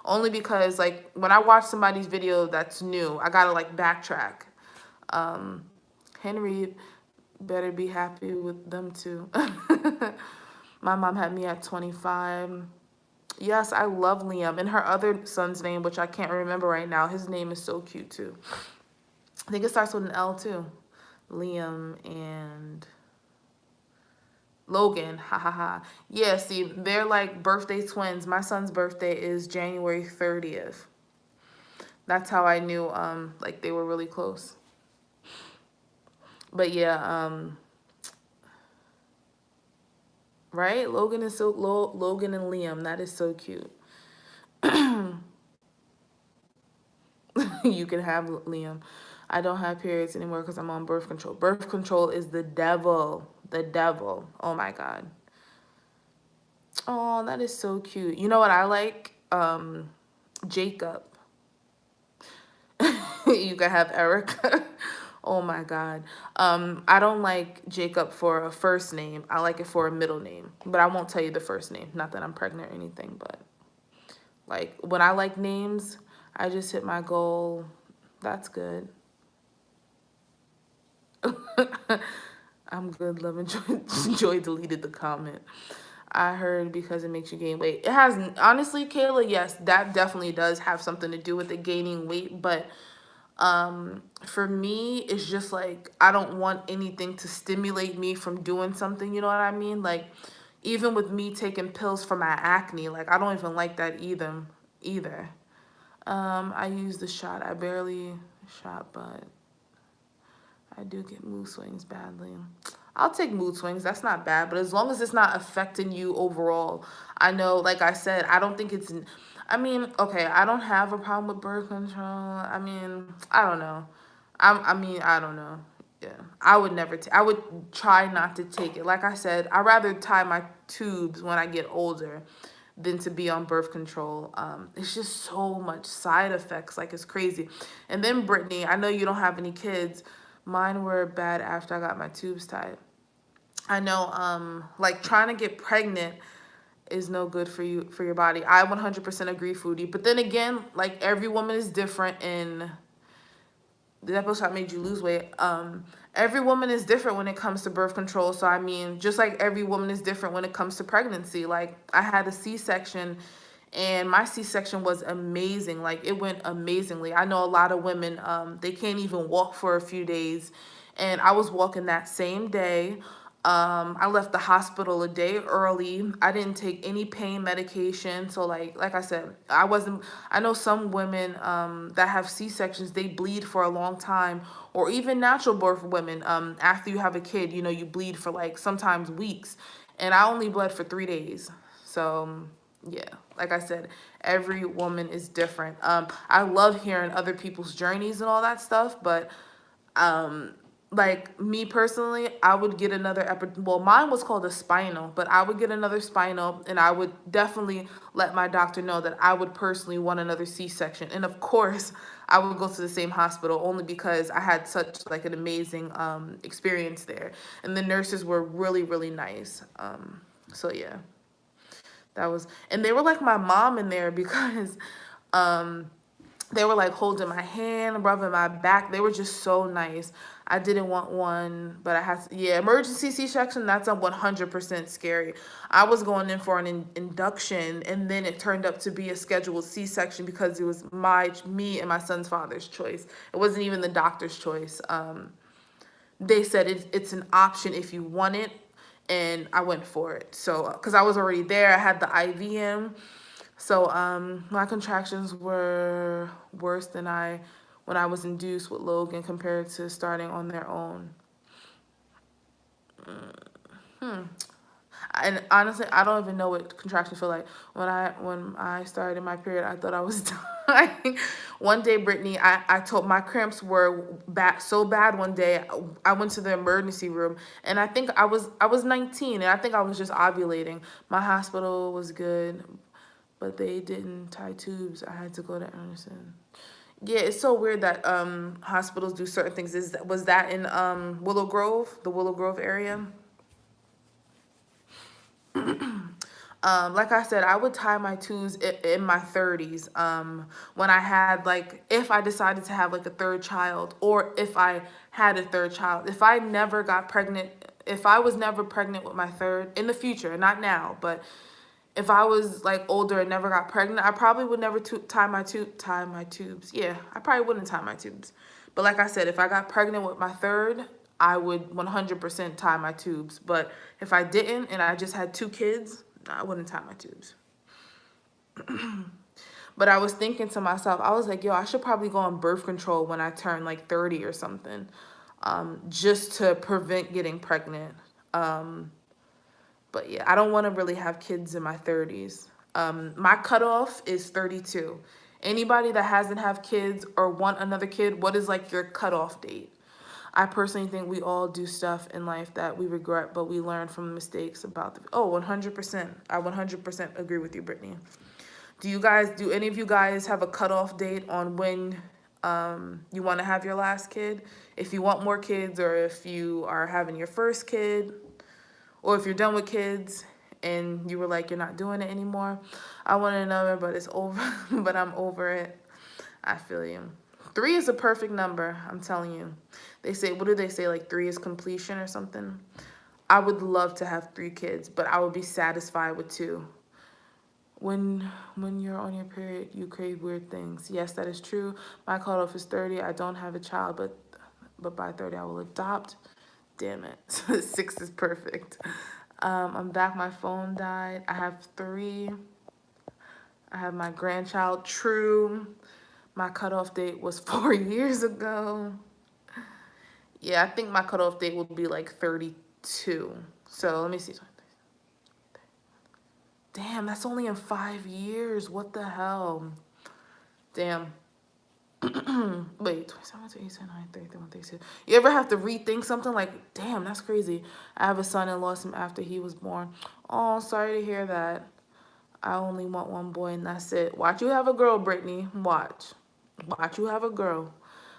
Only because, like, when I watch somebody's video that's new, I gotta, like, backtrack. Henry better be happy with them too. My mom had me at 25. Yes, I love Liam. And her other son's name, which I can't remember right now, his name is so cute too. I think it starts with an L too. Liam and Logan, ha ha ha. Yeah, see, they're like birthday twins. My son's birthday is January 30th. That's how I knew like they were really close. But yeah, right? Logan and Liam, that is so cute. You can have Liam. I don't have periods anymore because I'm on birth control. Birth control is the devil. The devil. Oh my God. Oh, that is so cute. You know what I like? Jacob. You can have Erica. Oh my God. I don't like Jacob for a first name. I like it for a middle name. But I won't tell you the first name. Not that I'm pregnant or anything, but like when I like names, I just hit my goal. That's good. I'm good, love, and joy. Joy deleted the comment. I heard because it makes you gain weight. It has, honestly, Kayla, yes, that definitely does have something to do with the gaining weight. But for me, it's just like, I don't want anything to stimulate me from doing something, you know what I mean? Like, even with me taking pills for my acne, like, I don't even like that either. I use the shot. I barely shot, but I do get mood swings badly. I'll take mood swings. That's not bad. But as long as it's not affecting you overall. I know, like I said, I don't think it's... I mean, okay, I don't have a problem with birth control. I mean, I don't know. I don't know. Yeah, I would never... I would try not to take it. Like I said, I'd rather tie my tubes when I get older than to be on birth control. It's just so much side effects. Like, it's crazy. And then, Brittany, I know you don't have any kids. Mine were bad after I got my tubes tied. I know, like, trying to get pregnant is no good for you, for your body. I 100% agree, Foodie. But then again, like, every woman is different, and that pill shot made you lose weight. Every woman is different when it comes to birth control. So I mean, just like every woman is different when it comes to pregnancy. Like I had a C-section, and my C-section was amazing. Like it went amazingly. I know a lot of women, they can't even walk for a few days, and I was walking that same day. I left the hospital a day early. I didn't take any pain medication. So like I said, I know some women that have C-sections, they bleed for a long time, or even natural birth women, after you have a kid, you know, you bleed for like sometimes weeks. And I only bled for 3 days. So yeah, like I said, every woman is different. I love hearing other people's journeys and all that stuff, but um like me personally, I would get another well, mine was called a spinal, but I would get another spinal, and I would definitely let my doctor know that I would personally want another C-section. And of course, I would go to the same hospital only because I had such like an amazing experience there, and the nurses were really, really nice. So yeah, that was, and they were like my mom in there because um they were like holding my hand, rubbing my back. They were just so nice. I didn't want one, but I had to, yeah, emergency C-section, that's a 100% scary. I was going in for an induction, and then it turned up to be a scheduled C-section because it was me and my son's father's choice. It wasn't even the doctor's choice. They said it's an option if you want it, and I went for it. So, because I was already there, I had the IV in. So my contractions were worse than when I was induced with Logan compared to starting on their own. And honestly, I don't even know what contractions feel like. When I started my period, I thought I was dying. One day, Brittany, I told my cramps were so bad. One day, I went to the emergency room, and I think I was 19, and I think I was just ovulating. My hospital was good, but they didn't tie tubes. I had to go to Anderson. Yeah, it's so weird that hospitals do certain things. Was that in Willow Grove, the Willow Grove area? Like I said, I would tie my tubes in my 30s. When I had like, if I decided to have like a third child, or if I had a third child, if I never got pregnant, if I was never pregnant with my third in the future, not now, but if I was like older and never got pregnant, I probably would never tie my tubes. Yeah, I probably wouldn't tie my tubes. But like I said, if I got pregnant with my third, I would 100% tie my tubes. But if I didn't and I just had 2 kids, I wouldn't tie my tubes. But I was thinking to myself, I was like, yo, I should probably go on birth control when I turn like 30 or something, just to prevent getting pregnant. But yeah, I don't want to really have kids in my 30s. My cutoff is 32. Anybody that hasn't have kids or want another kid, what is like your cutoff date? I personally think we all do stuff in life that we regret, but we learn from mistakes about the, oh, 100%. I 100% agree with you, Brittany. Do any of you guys have a cutoff date on when you want to have your last kid? If you want more kids, or if you are having your first kid, or if you're done with kids and you were like, you're not doing it anymore. I want to know, but it's over, but I'm over it. I feel you. 3 is a perfect number, I'm telling you. They say, what do they say? Like 3 is completion or something. I would love to have 3 kids, but I would be satisfied with 2. When you're on your period, you crave weird things. Yes, that is true. My cutoff is 30. I don't have a child, but by 30 I will adopt. Damn it. 6 is perfect. I'm back. My phone died. I have 3. I have my grandchild. True. My cutoff date was 4 years ago. Yeah, I think my cutoff date will be like 32. So let me see. Damn, that's only in 5 years. What the hell? Damn. Wait, 27, 28, 29, 30, 31, 32. You ever have to rethink something like, damn, that's crazy. I have a son and lost him after he was born. Oh, sorry to hear that. I only want one boy and that's it. Watch you have a girl, Brittany. Watch. Watch you have a girl.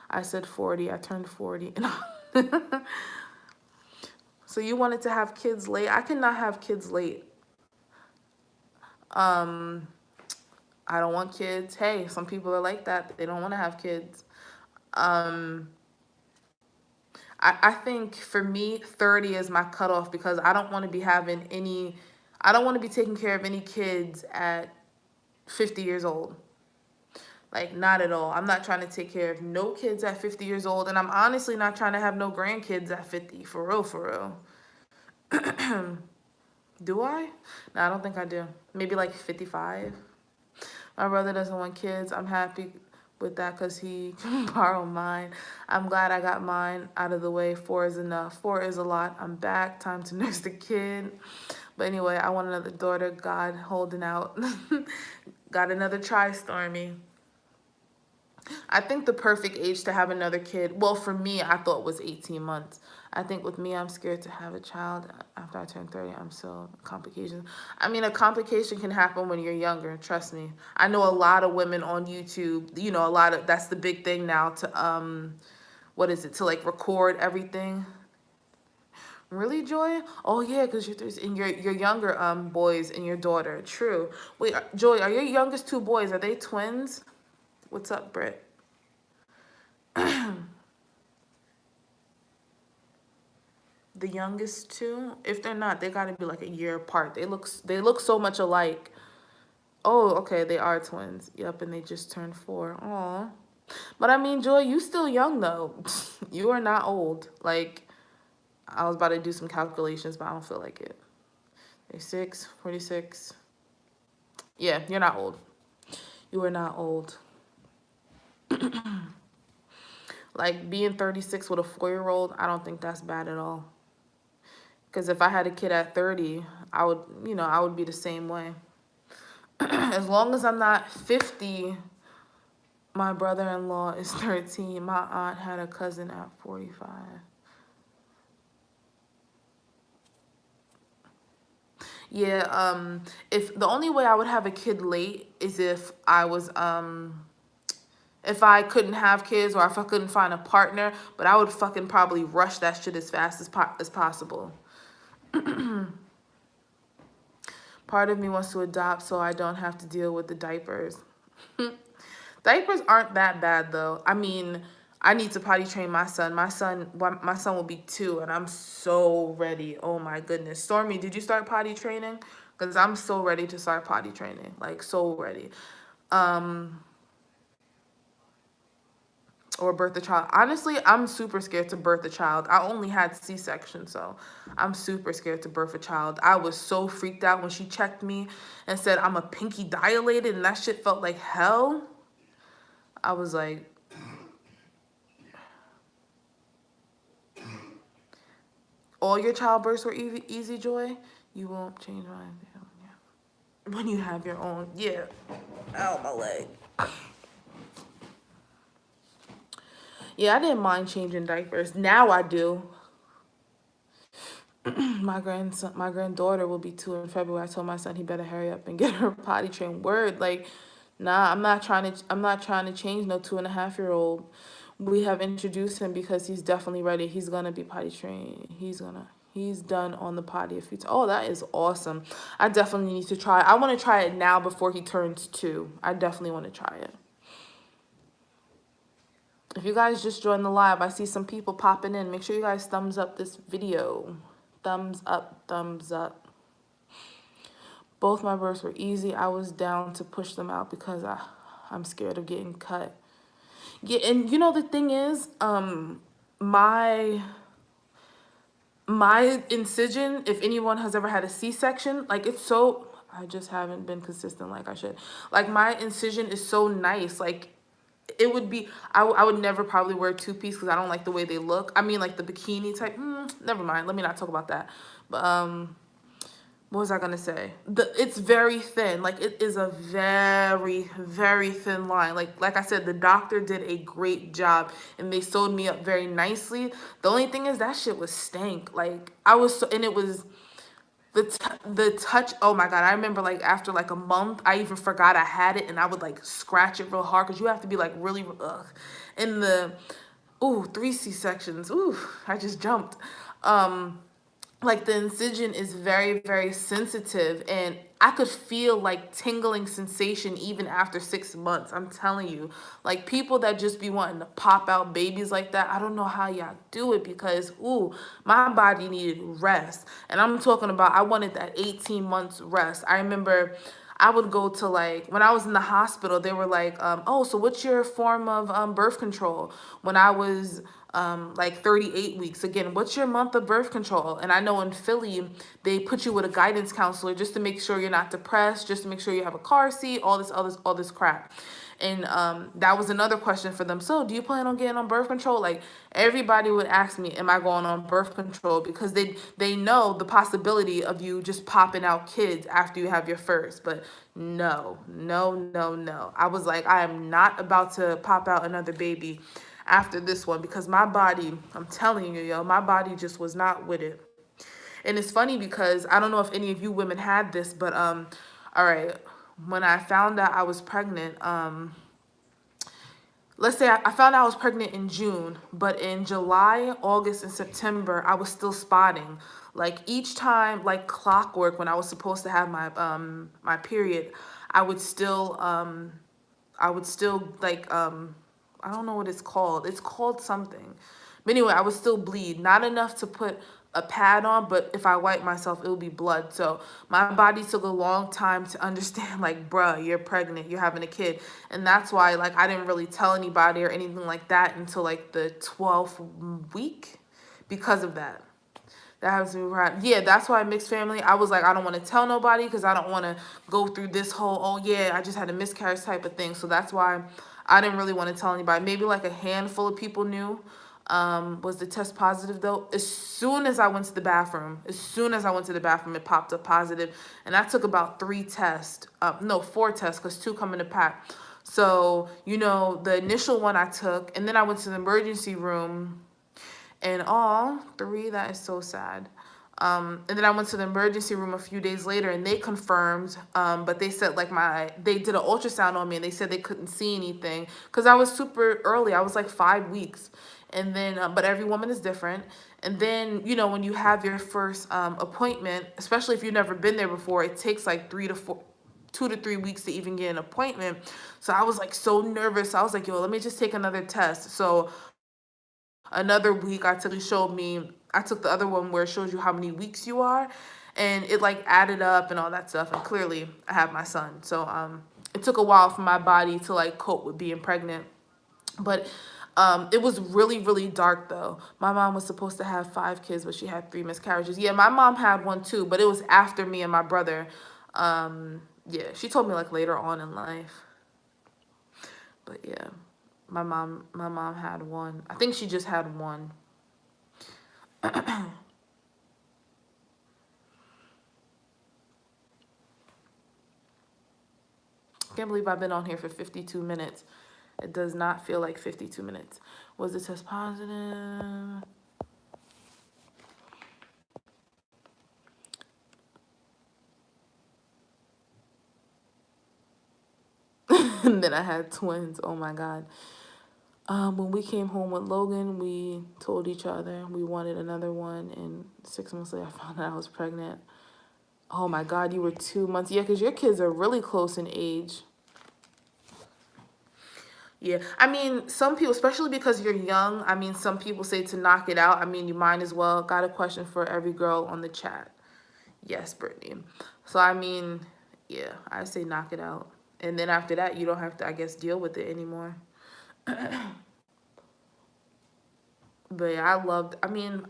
I said 40. I turned 40. So you wanted to have kids late? I cannot have kids late. I don't want kids. Hey, some people are like that. They don't want to have kids. I think for me, 30 is my cutoff because I don't want to be having any, I don't want to be taking care of any kids at 50 years old. Like, not at all. I'm not trying to take care of no kids at 50 years old. And I'm honestly not trying to have no grandkids at 50. For real, for real. Do I? No, I don't think I do. Maybe like 55. My brother doesn't want kids. I'm happy with that because he can borrow mine. I'm glad I got mine out of the way. 4 is enough. 4 is a lot. I'm back. Time to nurse the kid. But anyway, I want another daughter. God holding out. Got another try, Stormy. I think the perfect age to have another kid, well, for me, I thought was 18 months. I think with me, I'm scared to have a child after I turn 30. I'm so complications. I mean, a complication can happen when you're younger. Trust me. I know a lot of women on YouTube, you know, that's the big thing now to, what is it, to like record everything. Really, Joy? Oh yeah, because your younger boys and your daughter. True. Wait, Joy, are your youngest 2 boys, are they twins? What's up, Britt? The youngest 2, if they're not, they gotta be like a year apart. They look so much alike. Oh, okay, they are twins. Yep, and they just turned 4. Aw. But I mean, Joy, you still young though. You are not old. Like, I was about to do some calculations, but I don't feel like it. 36, 46. Yeah, you're not old. You are not old. Like, being 36 with a 4-year-old, I don't think that's bad at all. Because if I had a kid at 30, I would be the same way. As long as I'm not 50, my brother-in-law is 13. My aunt had a cousin at 45. Yeah, if the only way I would have a kid late is if if I couldn't have kids or if I couldn't find a partner, but I would fucking probably rush that shit as fast as possible. Part of me wants to adopt so I don't have to deal with the diapers. Diapers aren't that bad though. I mean, I need to potty train my son. My son will be 2 and I'm so ready. Oh my goodness. Stormy, did you start potty training? Because I'm so ready to start potty training. Like, so ready. Or birth a child. Honestly, I'm super scared to birth a child. I only had C-section, so I'm super scared to birth a child. I was so freaked out when she checked me and said I'm a pinky dilated and that shit felt like hell. I was like, all your childbirths were easy, Joy? You won't change mine. Yeah. When you have your own. Yeah. Ow, my leg. Yeah, I didn't mind changing diapers. Now I do. My granddaughter will be 2 in February. I told my son he better hurry up and get her potty trained. Word, like, nah, I'm not trying to change no 2.5-year-old. We have introduced him because he's definitely ready. He's gonna be potty trained. He's done on the potty a few times. Oh, that is awesome. I definitely need to try. I want to try it now before he turns 2. I definitely want to try it. If you guys just joined the live, I see some people popping in. Make sure you guys thumbs up this video. Thumbs up, thumbs up. Both my births were easy. I was down to push them out because I'm scared of getting cut. Yeah, and you know the thing is, my incision, if anyone has ever had a C-section, like I just haven't been consistent like I should. Like, my incision is so nice. Like, it would be, I would never probably wear 2-piece because I don't like the way they look. I mean, like the bikini type, never mind. Let me not talk about that. But, what was I going to say? It's very thin. Like, it is a very, very thin line. Like I said, the doctor did a great job and they sewed me up very nicely. The only thing is that shit was stank. Like, and it was... The touch, oh my God, I remember like after like a month, I even forgot I had it and I would like scratch it real hard because you have to be like really, and 3 C-sections, I just jumped. like the incision is very, very sensitive, and I could feel like tingling sensation even after 6 months. I'm telling you, like people that just be wanting to pop out babies like that, I don't know how y'all do it, because ooh, my body needed rest. And I'm talking about, I wanted that 18 months rest. I remember I would go to, like, when I was in the hospital, they were like, oh, so what's your form of birth control? When I was like 38 weeks, again, what's your month of birth control? And I know in Philly, they put you with a guidance counselor just to make sure you're not depressed, just to make sure you have a car seat, all this crap. And that was another question for them. So, do you plan on getting on birth control? Like, everybody would ask me, am I going on birth control? Because they know the possibility of you just popping out kids after you have your first. But no, no, no, no. I was like, I am not about to pop out another baby after this one, because my body, I'm telling you, yo, my body just was not with it. And it's funny because I don't know if any of you women had this, but all right, when I found out I was pregnant, let's say I found out I was pregnant in June, but in July, August, and September, I was still spotting. Like each time, like clockwork, when I was supposed to have my period, I would still like I don't know what it's called. It's called something. But anyway, I would still bleed. Not enough to put a pad on, but if I wipe myself, it would be blood. So my body took a long time to understand, like, bruh, you're pregnant, you're having a kid. And that's why, like, I didn't really tell anybody or anything like that until like the 12th week because of that. That has to be right. Yeah, that's why mixed family. I was like, I don't want to tell nobody because I don't want to go through this whole, oh yeah, I just had a miscarriage type of thing. So that's why I didn't really want to tell anybody. Maybe like a handful of people knew. Was the test positive though? As soon as I went to the bathroom, it popped up positive, and that took about 3 tests. No, 4 tests, because 2 come in a pack. So the initial one I took, and then I went to the emergency room. And all 3, that is so sad. And then I went to the emergency room a few days later, and they confirmed, but they said like they did an ultrasound on me, and they said they couldn't see anything because I was super early. I was like 5 weeks. And then, but every woman is different. And then, when you have your first appointment, especially if you've never been there before, it takes like 2 to 3 weeks to even get an appointment. So I was like so nervous. I was like, yo, let me just take another test. So another week I took the other one where it shows you how many weeks you are, and it like added up and all that stuff, and clearly I have my son. So it took a while for my body to like cope with being pregnant. But it was really, really dark though. My mom was supposed to have 5 kids, but she had 3 miscarriages. Yeah, my mom had one too, but it was after me and my brother. Yeah, she told me like later on in life. But yeah. My mom had one. I think she just had one. Can't believe I've been on here for 52 minutes. It does not feel like 52 minutes. Was the test positive? And then I had twins. Oh my God. When we came home with Logan, we told each other we wanted another one, and 6 months later, I found out I was pregnant. Oh my God, you were 2 months. Yeah, because your kids are really close in age. Yeah, I mean, some people, especially because you're young, I mean, some people say to knock it out. I mean, you might as well. Got a question for every girl on the chat. Yes, Brittany. So, I mean, yeah, I say knock it out. And then after that, you don't have to, I guess, deal with it anymore. But yeah,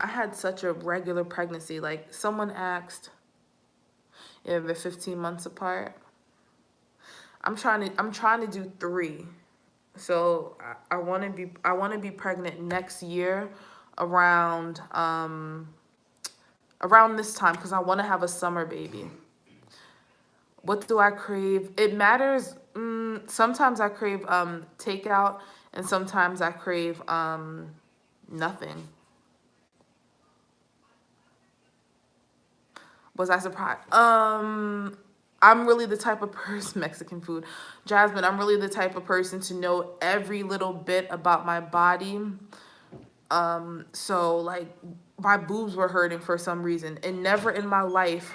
I had such a regular pregnancy. Like, someone asked if they're 15 months apart. I'm trying to do 3. So I want to be pregnant next year around this time, because I want to have a summer baby. What do I crave? It matters. Sometimes I crave takeout, and sometimes I crave nothing. Was I surprised? I'm really the type of person, Mexican food, Jasmine, I'm really the type of person to know every little bit about my body. So like my boobs were hurting for some reason, and never in my life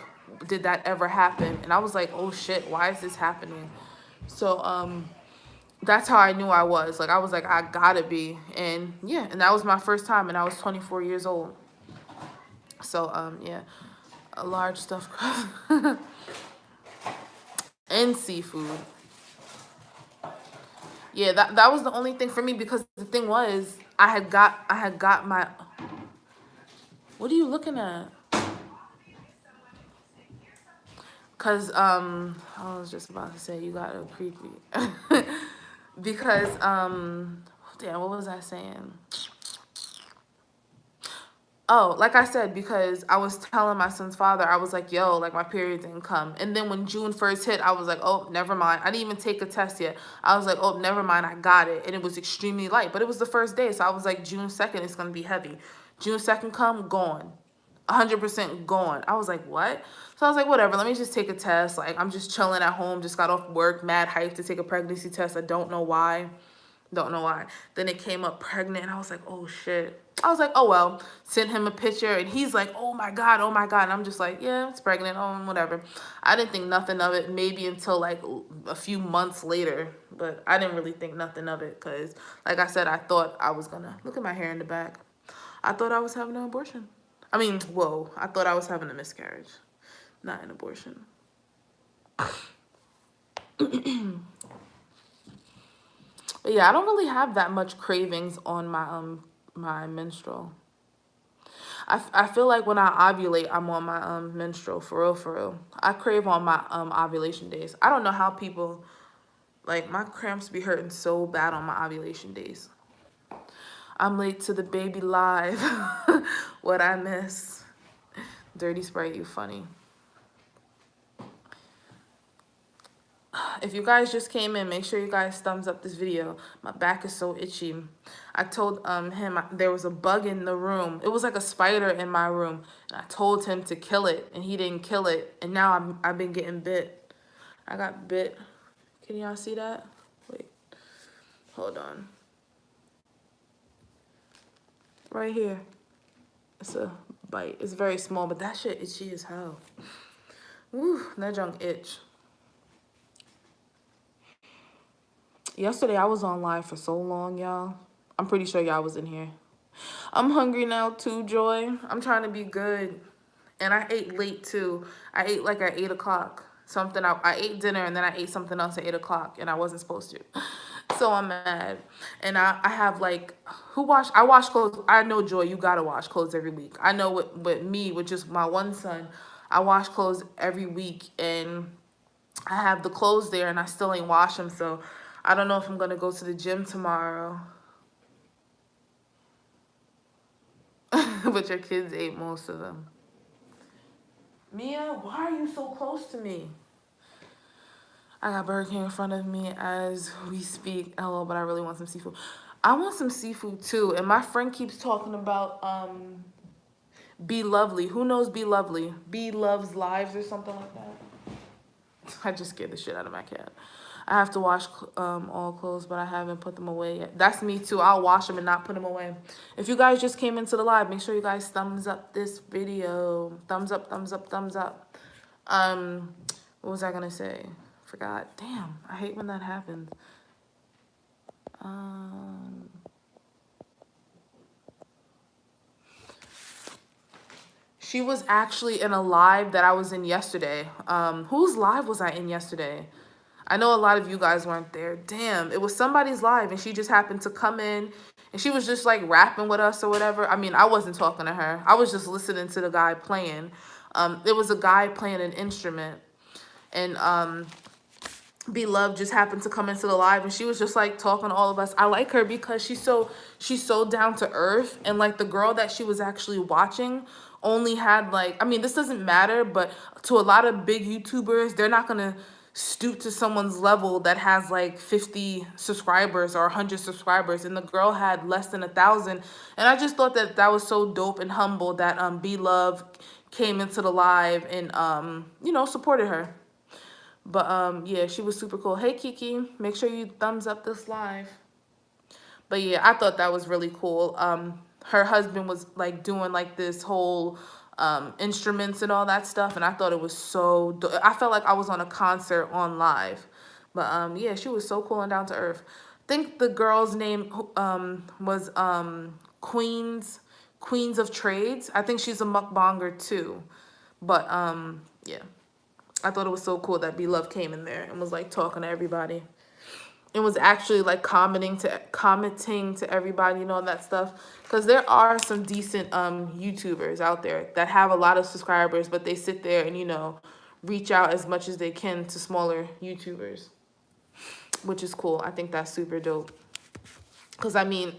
did that ever happen. And I was like, oh shit, why is this happening? So that's how I knew I was. Like, I was like, I gotta be. And yeah, and that was my first time, and I was 24 years old. So yeah, a large stuffed crust and seafood. Yeah, that was the only thing for me, because the thing was, I had got my. What are you looking at? Cause I was just about to say you got a creepy. Because damn, what was I saying? Oh, like I said, because I was telling my son's father, I was like, yo, like my period didn't come. And then when June 1st hit, I was like, oh, never mind. I didn't even take a test yet. I was like, oh, never mind. I got it. And it was extremely light. But it was the first day. So I was like, June 2nd, it's going to be heavy. June 2nd come, gone. 100% gone. I was like, what? So I was like, whatever. Let me just take a test. Like, I'm just chilling at home. Just got off work. Mad hyped to take a pregnancy test. I don't know why. Don't know why. Then it came up pregnant, and I was like, oh shit. I was like, oh well. Sent him a picture, and he's like, oh my god, oh my god. And I'm just like, yeah, it's pregnant, oh whatever. I didn't think nothing of it, maybe until like a few months later. But I didn't really think nothing of it, because like I said, I thought I was gonna, look at my hair in the back. I thought I was having an abortion. I mean, whoa, I thought I was having a miscarriage, not an abortion. But yeah, I don't really have that much cravings on my menstrual. I feel like when I ovulate, I'm on my menstrual, for real, for real. I crave on my ovulation days. I don't know how people, like, my cramps be hurting so bad on my ovulation days. I'm late to the baby live. What I miss. Dirty Sprite, you funny. If you guys just came in, make sure you guys thumbs up this video. My back is so itchy. I told him there was a bug in the room. It was like a spider in my room. And I told him to kill it, and he didn't kill it. And now I've been getting bit. I got bit. Can y'all see that? Wait. Hold on. Right here. It's a bite. It's very small, but that shit itchy as hell. Woo, that junk itch. Yesterday, I was on live for so long, y'all. I'm pretty sure y'all was in here. I'm hungry now, too, Joy. I'm trying to be good. And I ate late, too. I ate, like, at 8 o'clock. I ate dinner, and then I ate something else at 8 o'clock, and I wasn't supposed to. So I'm mad. And I have, like, I wash clothes. I know, Joy, you gotta wash clothes every week. I know with just my one son, I wash clothes every week, and I have the clothes there, and I still ain't wash them, so I don't know if I'm gonna go to the gym tomorrow. But your kids ate most of them. Mia, why are you so close to me? I got Burger King in front of me as we speak. Hello, but I really want some seafood. I want some seafood too. And my friend keeps talking about Be Lovely. Who knows Be Lovely? Be Loves Lives or something like that. I just scared the shit out of my cat. I have to wash all clothes, but I haven't put them away yet. That's me too. I'll wash them and not put them away. If you guys just came into the live, make sure you guys thumbs up this video. Thumbs up, thumbs up, thumbs up. What was I gonna say? Forgot. Damn, I hate when that happens. She was actually in a live that I was in yesterday. Whose live was I in yesterday? I know a lot of you guys weren't there. Damn, it was somebody's live, and she just happened to come in, and she was just like rapping with us or whatever. I mean, I wasn't talking to her. I was just listening to the guy playing. It was a guy playing an instrument, and Beloved just happened to come into the live, and she was just like talking to all of us. I like her because she's so down to earth, and like the girl that she was actually watching only had like, I mean, this doesn't matter, but to a lot of big YouTubers, they're not gonna stoop to someone's level that has like 50 subscribers or 100 subscribers, and the girl had less than 1,000. And I just thought that that was so dope and humble that Beloved came into the live and you know, supported her. But yeah, she was super cool. Hey Kiki, make sure you thumbs up this live. But yeah, I thought that was really cool. her husband was like doing like this whole instruments and all that stuff, and I thought it was so I felt like I was on a concert on live. But yeah, she was so cool and down to earth. I think the girl's name was Queens of Trades. I think she's a mukbanger too. But yeah, I thought it was so cool that Beloved came in there and was like talking to everybody. It was actually like commenting to everybody and all that stuff, because there are some decent YouTubers out there that have a lot of subscribers, but they sit there and, you know, reach out as much as they can to smaller YouTubers, which is cool. I think that's super dope. Because, I mean,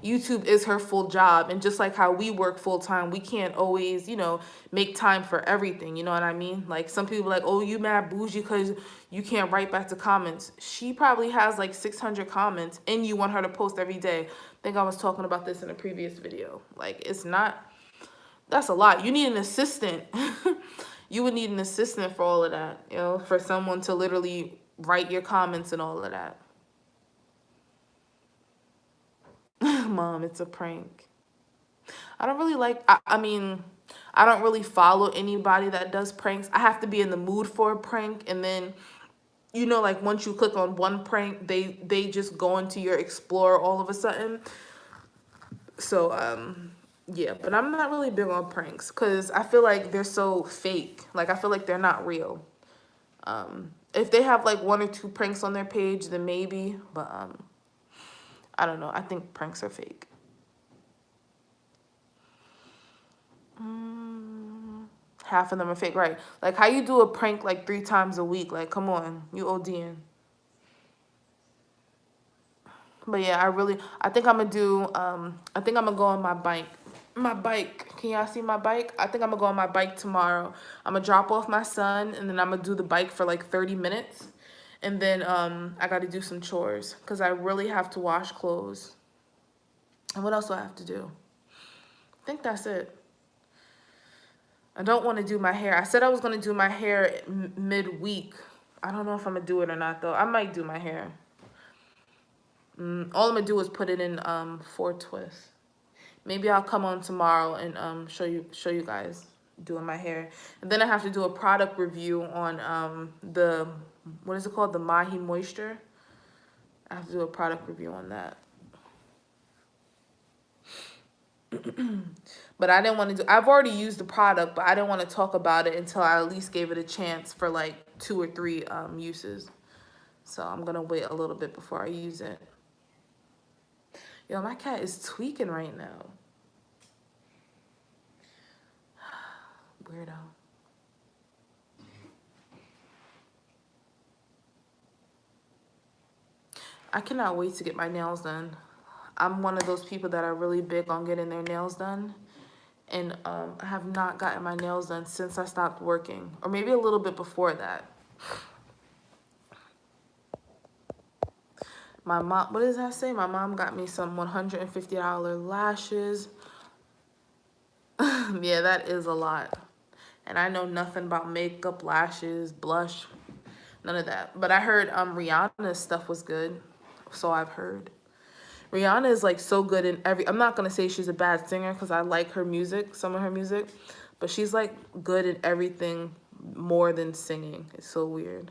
YouTube is her full job. And just like how we work full time, we can't always, you know, make time for everything. You know what I mean? Like, some people are like, oh, you mad bougie because you can't write back to comments. She probably has like 600 comments and you want her to post every day. I think I was talking about this in a previous video. Like, it's not, that's a lot. You need an assistant. You would need an assistant for all of that, you know, for someone to literally write your comments and all of that. Mom, it's a prank. I don't really like, I mean, I don't really follow anybody that does pranks. I have to be in the mood for a prank. And then, you know, like once you click on one prank, they just go into your Explorer all of a sudden. So, yeah, but I'm not really big on pranks because I feel like they're so fake. Like, I feel like they're not real. If they have like 1 or 2 pranks on their page, then maybe, but, I don't know. I think pranks are fake. Half of them are fake, right? Like, how you do a prank like 3 times a week? Like, come on, you ODing. But yeah, I think I'm gonna do, I think I'm gonna go on my bike. My bike, can y'all see my bike? I think I'm gonna go on my bike tomorrow. I'm gonna drop off my son, and then I'm gonna do the bike for like 30 minutes. And then I gotta do some chores, because I really have to wash clothes. And what else do I have to do? I think that's it. I don't want to do my hair. I said I was going to do my hair mid-week. I don't know if I'm going to do it or not, though. I might do my hair. All I'm going to do is put it in 4 twists. Maybe I'll come on tomorrow and show you guys doing my hair. And then I have to do a product review on the, what is it called? The Mahi Moisture. I have to do a product review on that. But I didn't want to do, I've already used the product, but I didn't want to talk about it until I at least gave it a chance for like 2 or 3 uses. So I'm going to wait a little bit before I use it. Yo, my cat is tweaking right now. Weirdo. I cannot wait to get my nails done. I'm one of those people that are really big on getting their nails done. And I have not gotten my nails done since I stopped working. Or maybe a little bit before that. My mom, what does that say? My mom got me some $150 lashes. Yeah, that is a lot. And I know nothing about makeup, lashes, blush, none of that. But I heard Rihanna's stuff was good. So I've heard. Rihanna is like so good in I'm not going to say she's a bad singer because I like her music, some of her music. But she's like good at everything more than singing. It's so weird.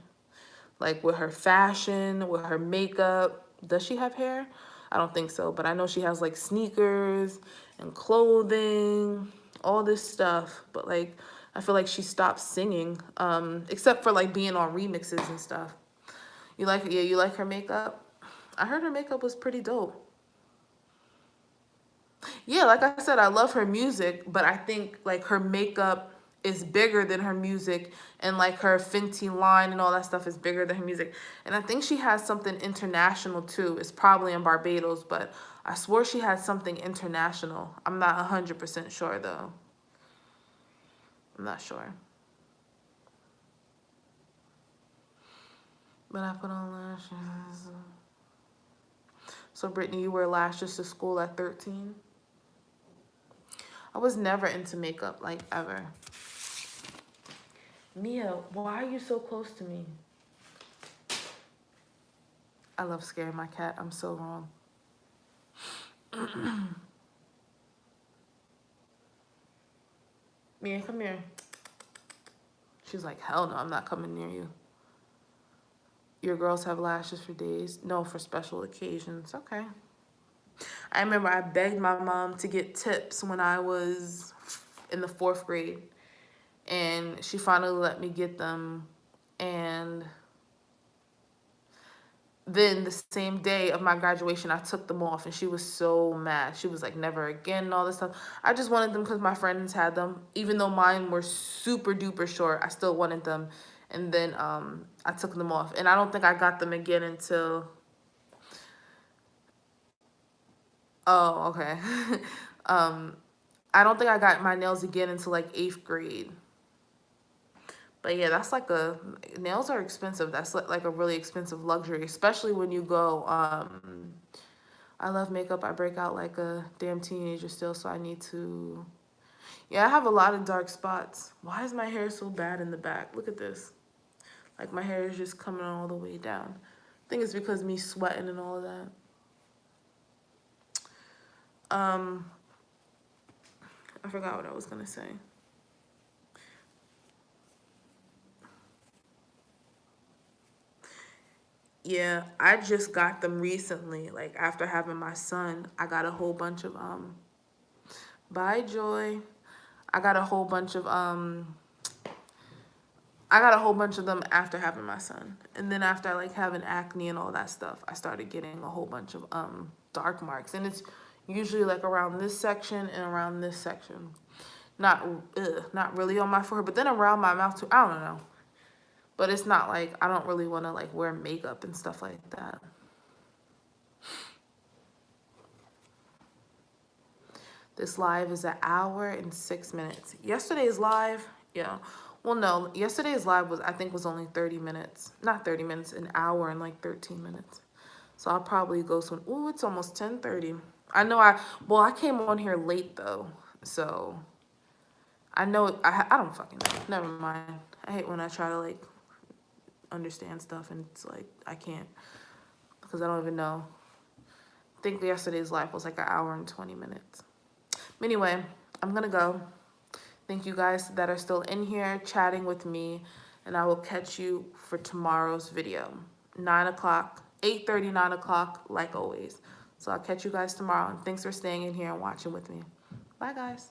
Like with her fashion, with her makeup. Does she have hair? I don't think so. But I know she has like sneakers and clothing, all this stuff. But like, I feel like she stopped singing, except for like being on remixes and stuff. You like, yeah, you like her makeup? I heard her makeup was pretty dope. Yeah, like I said, I love her music, but I think like her makeup is bigger than her music, and like her Fenty line and all that stuff is bigger than her music. And I think she has something international too. It's probably in Barbados, but I swore she had something international. I'm not 100% sure though. I'm not sure. But I put on lashes. So Brittany, you wear lashes to school at 13? I was never into makeup, like ever. Mia, why are you so close to me? I love scaring my cat. I'm so wrong. Mia, come here. She's like, hell no, I'm not coming near you. Your girls have lashes for days? No, for special occasions. Okay. I remember I begged my mom to get tips when I was in the 4th grade. And she finally let me get them. And then the same day of my graduation, I took them off. And she was so mad. She was like, never again and all this stuff. I just wanted them because my friends had them. Even though mine were super duper short, I still wanted them. And then I took them off. And I don't think I got them again until... Oh, okay. I don't think I got my nails again until like 8th grade. But yeah, that's like nails are expensive. That's like a really expensive luxury, especially when you go, I love makeup. I break out like a damn teenager still, so I need to, yeah, I have a lot of dark spots. Why is my hair so bad in the back? Look at this. Like my hair is just coming all the way down. I think it's because me sweating and all of that. I forgot what I was gonna say. Yeah, I just got them recently. Like after having my son, I got a whole bunch of bye Joy. I got a whole bunch of them after having my son. And then after like having acne and all that stuff, I started getting a whole bunch of dark marks. And it's usually like around this section and around this section. Not really on my forehead, but then around my mouth too. I don't know. But it's not like I don't really want to like wear makeup and stuff like that. This live is an hour and 6 minutes. Yesterday's live, yeah. Well, no, yesterday's live was, I think, was only 30 minutes. Not 30 minutes, an hour and like 13 minutes. So I'll probably go soon. Ooh, it's almost 10:30. I know I came on here late though. So I know, I don't fucking know. Never mind. I hate when I try to like understand stuff and it's like, I can't. Because I don't even know. I think yesterday's live was like an hour and 20 minutes. Anyway, I'm gonna go. Thank you guys that are still in here chatting with me, and I will catch you for tomorrow's video. 9 o'clock, 8:30, 9 o'clock, like always. So I'll catch you guys tomorrow, and thanks for staying in here and watching with me. Bye, guys.